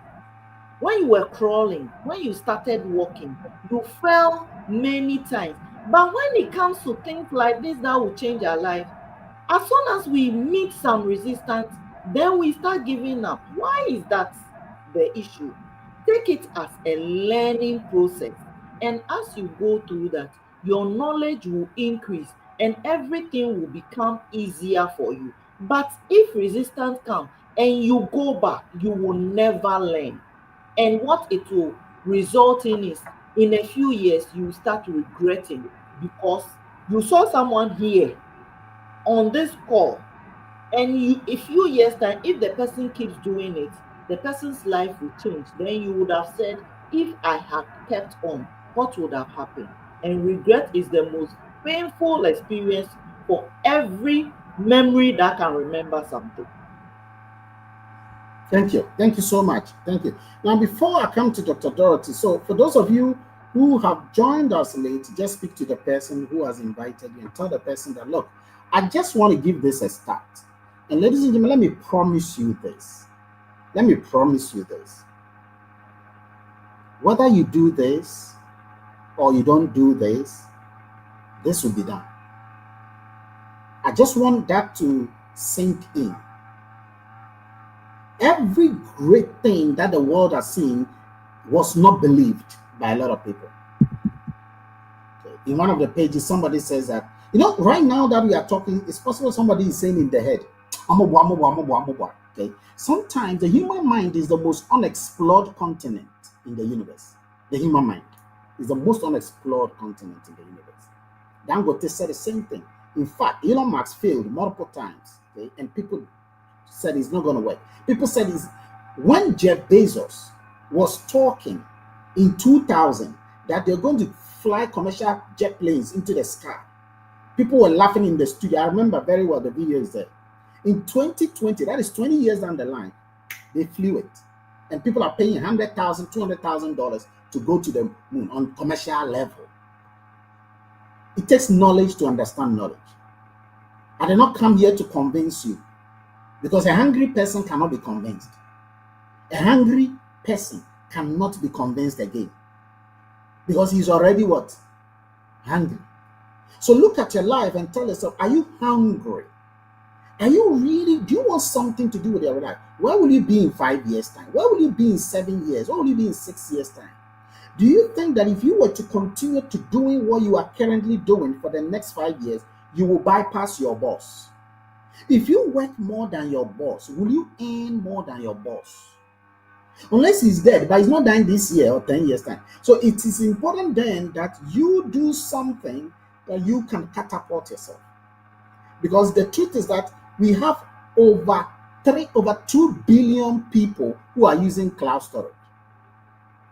When you were crawling, when you started walking, you fell many times. But when it comes to things like this that will change our life, as soon as we meet some resistance, then we start giving up. Why is that the issue? Take it as a learning process. And as you go through that, your knowledge will increase and everything will become easier for you. But if resistance comes and you go back, you will never learn. And what it will result in is, in a few years, you will start regretting because you saw someone here on this call, and you, a few years time, if the person keeps doing it, the person's life will change. Then you would have said, if I had kept on, what would have happened? And regret is the most painful experience for every memory that can remember something. Thank you. Thank you so much. Thank you. Now, before I come to Dr. Dorothy, so for those of you who have joined us late, just speak to the person who has invited you and tell the person that, look, I just want to give this a start. And ladies and gentlemen, let me promise you this. Let me promise you this. Whether you do this or you don't do this, this will be done. I just want that to sink in. Every great thing that the world has seen was not believed by a lot of people. Okay. In one of the pages, somebody says that, right now that we are talking, it's possible somebody is saying in the head, okay. Sometimes the human mind is the most unexplored continent in the universe. The human mind is the most unexplored continent in the universe. Dangote said the same thing. In fact, Elon Musk failed multiple times, okay, and people said it's not going to work. People said when Jeff Bezos was talking in 2000 that they're going to fly commercial jet planes into the sky, people were laughing in the studio. I remember very well, the video is there. In 2020, that is 20 years down the line, They flew it. And people are paying $100,000, $200,000 to go to the moon on commercial level. It takes knowledge to understand knowledge. I did not come here to convince you, because a hungry person cannot be convinced. A hungry person cannot be convinced again, because he's already what? Hungry. So look at your life and tell yourself, are you hungry? Are you really, do you want something to do with your life? Where will you be in 5 years' time? Where will you be in 7 years? Where will you be in 6 years' time? Do you think that if you were to continue to doing what you are currently doing for the next 5 years, you will bypass your boss? If you work more than your boss, will you earn more than your boss? Unless he's dead, but he's not dying this year or 10 years' time. So it is important then that you do something that you can catapult yourself. Because the truth is that we have over 2 billion people who are using cloud storage.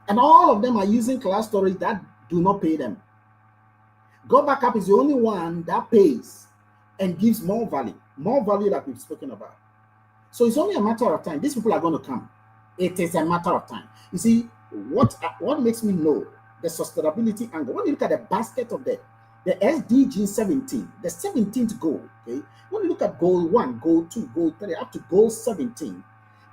And all of them are using cloud storage that do not pay them. GotBackup is the only one that pays and gives more value that we've spoken about. So it's only a matter of time. These people are going to come. It is a matter of time. You see, what makes me know the sustainability angle? When you look at the basket of the SDG 17, the 17th goal, okay? When you look at goal 1, goal 2, goal 3, up to goal 17,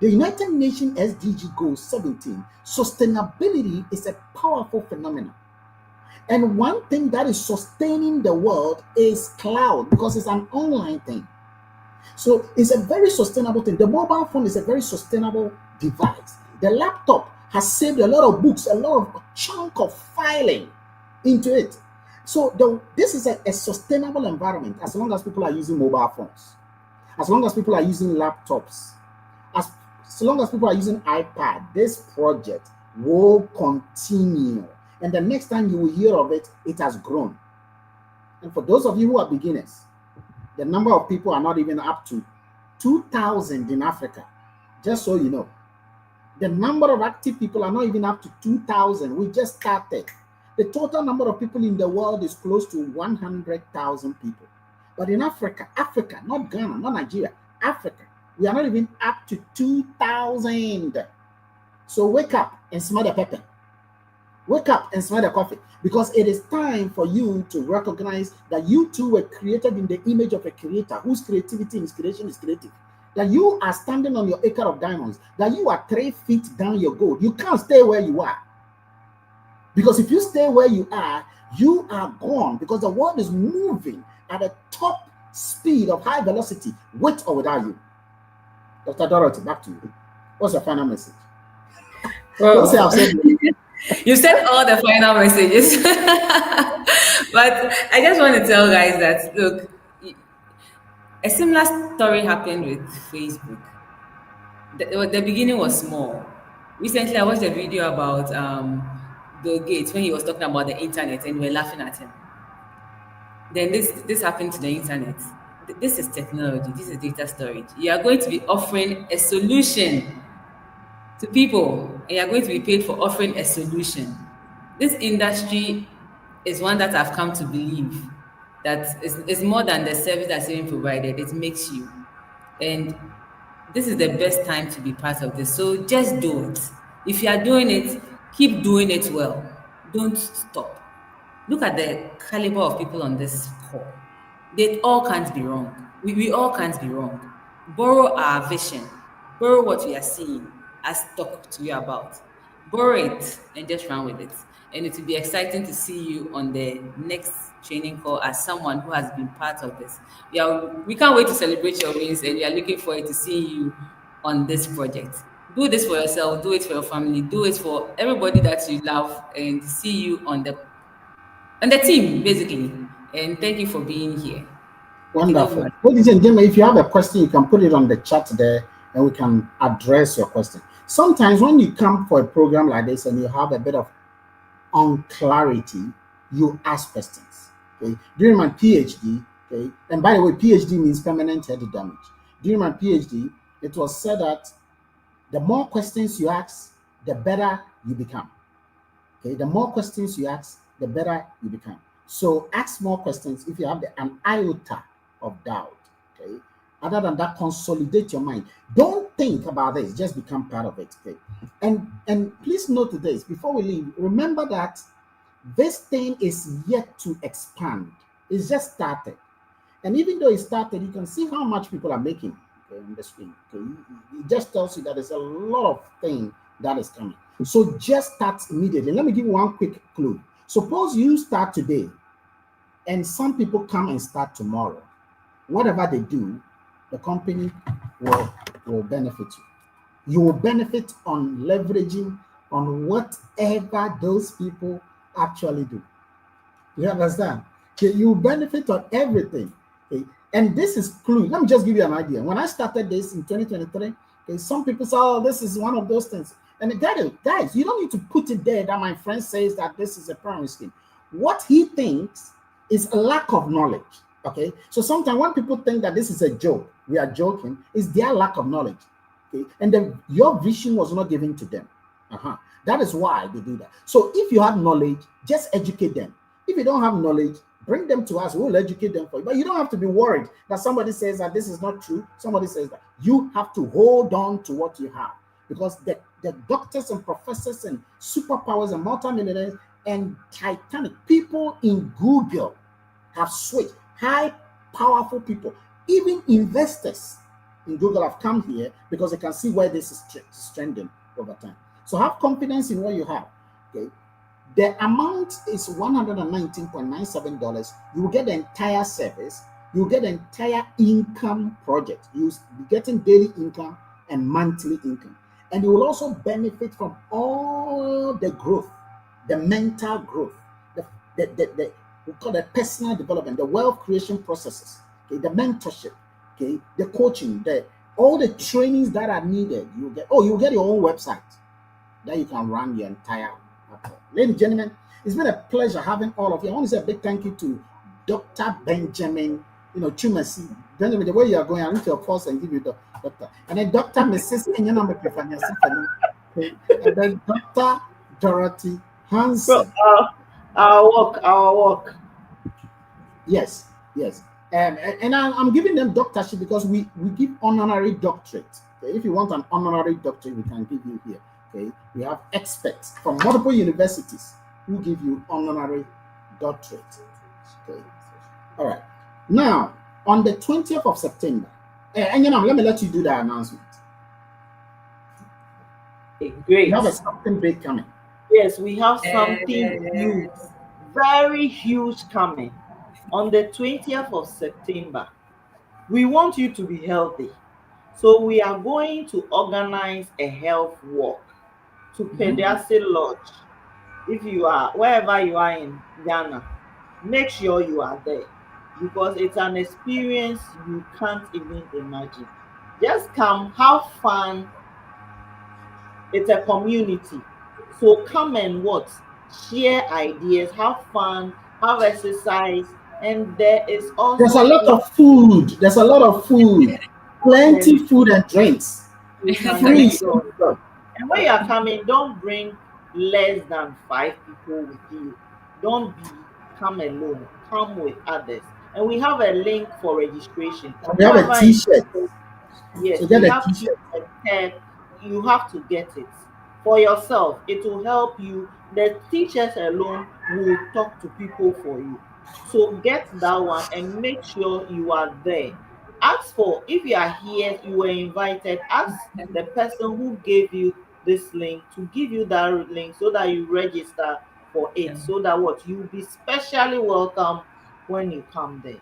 the United Nations SDG goal 17, sustainability is a powerful phenomenon. And one thing that is sustaining the world is cloud, because it's an online thing. So it's a very sustainable thing. The mobile phone is a very sustainable device. The laptop has saved a lot of books, a lot of chunk of filing into it. So this is a sustainable environment as long as people are using mobile phones, as long as people are using laptops, as long as people are using iPad. This project will continue. And the next time you will hear of it, it has grown. And for those of you who are beginners, the number of people are not even up to 2,000 in Africa. Just so you know, the number of active people are not even up to 2,000. We just started. The total number of people in the world is close to 100,000 people. But in Africa, not Ghana, not Nigeria, Africa, we are not even up to 2,000. So wake up and smell the pepper. Wake up and smell the coffee, because it is time for you to recognize that you too were created in the image of a creator whose creativity and inspiration is creative. That you are standing on your acre of diamonds, that you are 3 feet down your gold. You can't stay where you are. Because if you stay where you are gone, because the world is moving at a top speed of high velocity, with or without you. Dr. Dorothy, back to you. What's your final message? Well, Don't say I've said you said all the final messages. But I just want to tell guys that, look, a similar story happened with Facebook. The beginning was small. Recently, I watched a video about Bill Gates when he was talking about the internet, and we were laughing at him. Then this happened to the internet. This is technology. This is data storage. You are going to be offering a solution to people, and you are going to be paid for offering a solution. This industry is one that I've come to believe that is more than the service that's being provided. It makes you. And this is the best time to be part of this. So just do it. If you are doing it, keep doing it well. Don't stop. Look at the caliber of people on this call. They all can't be wrong. We all can't be wrong. Borrow our vision. Borrow what we are seeing as talk to you about. Borrow it and just run with it. And it will be exciting to see you on the next training call as someone who has been part of this. We can't wait to celebrate your wins, and we are looking forward to seeing you on this project. Do this for yourself, do it for your family, do it for everybody that you love, and see you on the team, basically. And thank you for being here. Wonderful. Ladies and gentlemen, if you have a question, you can put it on the chat there and we can address your question. Sometimes when you come for a program like this and you have a bit of unclarity, you ask questions. Okay. During my PhD, okay, and by the way, PhD means permanent head damage. During my PhD, it was said that the more questions you ask, the better you become. Okay, the more questions you ask, the better you become. So ask more questions if you have an iota of doubt. Okay, Other than that, consolidate your mind. Don't think about this, just become part of it. Okay. And please note this before we leave. Remember that this thing is yet to expand. It's just started. And even though it started, you can see how much people are making, okay, in the screen. Okay. It just tells you that there's a lot of things that is coming. So just start immediately. Let me give you one quick clue. Suppose you start today and some people come and start tomorrow. Whatever they do, the company will benefit you. You will benefit on leveraging on whatever those people actually do. You understand? Okay, you benefit on everything. Okay? And this is clue. Let me just give you an idea. When I started this in 2023, okay, some people say, oh, this is one of those things. And guys, you don't need to put it there that my friend says that this is a pyramid scheme. What he thinks is a lack of knowledge. Okay, so sometimes when people think that this is a joke, we are joking, it's their lack of knowledge. Okay, and then your vision was not given to them. That is why they do that. So if you have knowledge, just educate them. If you don't have knowledge, bring them to us. We'll educate them for you. But you don't have to be worried that somebody says that this is not true. Somebody says that. You have to hold on to what you have, because the doctors and professors and superpowers and multimillionaires and titanic people in Google have switched. High, powerful people, even investors in Google have come here because they can see where this is trending over time. So have confidence in what you have. Okay, the amount is $119.97. You will get the entire service. You will get the entire income project. You will be getting daily income and monthly income, and you will also benefit from all the growth, the mental growth, the we call it personal development, the wealth creation processes, okay, the mentorship, okay, the coaching, all the trainings that are needed. You get your own website that you can run your entire platform. Ladies and gentlemen, it's been a pleasure having all of you. I want to say a big thank you to Dr. Benjamin, Chumasi. Benjamin, the way you are going, I need to pause and give you the doctor. And then Dr. Mrs. And then Dr. Dorothy Hansen. Our work. Yes. And I'm giving them doctorship because we give honorary doctorate. Okay? If you want an honorary doctorate, we can give you here. Okay, we have experts from multiple universities who give you honorary doctorate. Okay, all right. Now, on the 20th of September, and let me let you do the announcement. Great. We have something big coming. Yes, we have something huge, very huge coming on the 20th of September. We want you to be healthy. So we are going to organize a health walk to Pedasi Lodge. If you are, wherever you are in Ghana, make sure you are there, because it's an experience you can't even imagine. Just come, have fun. It's a community. So come and share ideas, have fun, have exercise, and there's a lot of food. There's a lot of food. Plenty food and drinks. Free. And when you are coming, don't bring less than 5 people with you. Don't come alone. Come with others. And we have a link for registration. We have a T-shirt. Yes, we have T-shirt. You have to get it for yourself. It will help you. The teachers alone will talk to people for you. So get that one and make sure you are there. Ask for, if you are here, you were invited, ask the person who gave you this link to give you that link so that you register for it, so that you'll be specially welcome when you come there.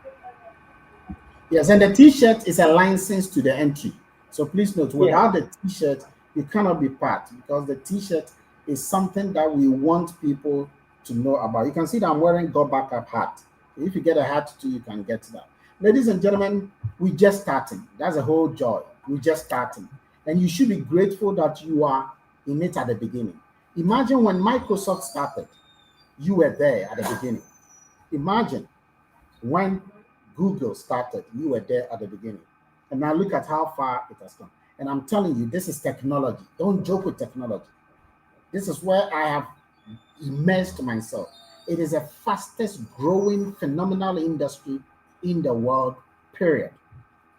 Yes, and the T-shirt is a license to the entry. So please note, without the T-shirt, you cannot be part, because the T-shirt is something that we want people to know about. You can see that I'm wearing GotBackup hat. If you get a hat too, you can get that. Ladies and gentlemen, we're just starting. That's a whole joy. We're just starting. And you should be grateful that you are in it at the beginning. Imagine when Microsoft started, you were there at the beginning. Imagine when Google started, you were there at the beginning. And now look at how far it has come. And I'm telling you, this is technology. Don't joke with technology. This is where I have immersed myself. It is the fastest growing phenomenal industry in the world, period.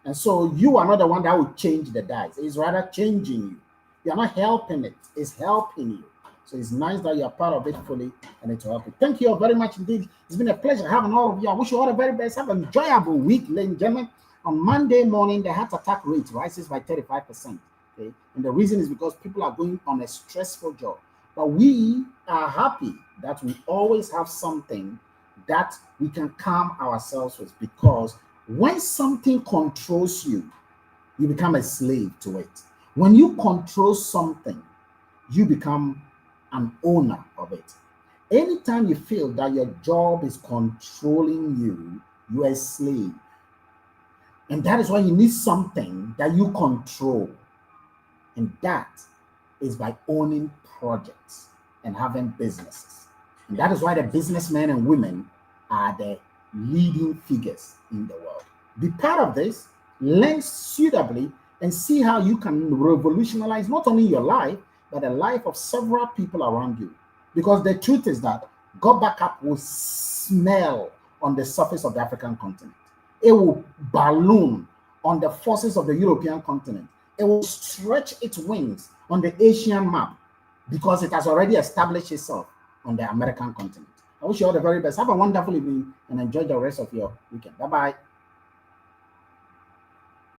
And so you are not the one that will change the dice. It's rather changing you. You are not helping it. It's helping you. So it's nice that you are part of it fully and it will help you. Thank you all very much indeed. It's been a pleasure having all of you. I wish you all the very best. Have an enjoyable week, ladies and gentlemen. On Monday morning, the heart attack rate rises by 35%. Okay? And the reason is because people are going on a stressful job. But we are happy that we always have something that we can calm ourselves with, because when something controls you, you become a slave to it. When you control something, you become an owner of it. Anytime you feel that your job is controlling you, you are a slave. And that is why you need something that you control. And that is by owning projects and having businesses. And that is why the businessmen and women are the leading figures in the world. Be part of this, learn suitably, and see how you can revolutionize not only your life, but the life of several people around you. Because the truth is that GotBackup will smell on the surface of the African continent. It will balloon on the forces of the European continent. It will stretch its wings on the Asian map because it has already established itself on the American continent. I wish you all the very best. Have a wonderful evening and enjoy the rest of your weekend. Bye-bye.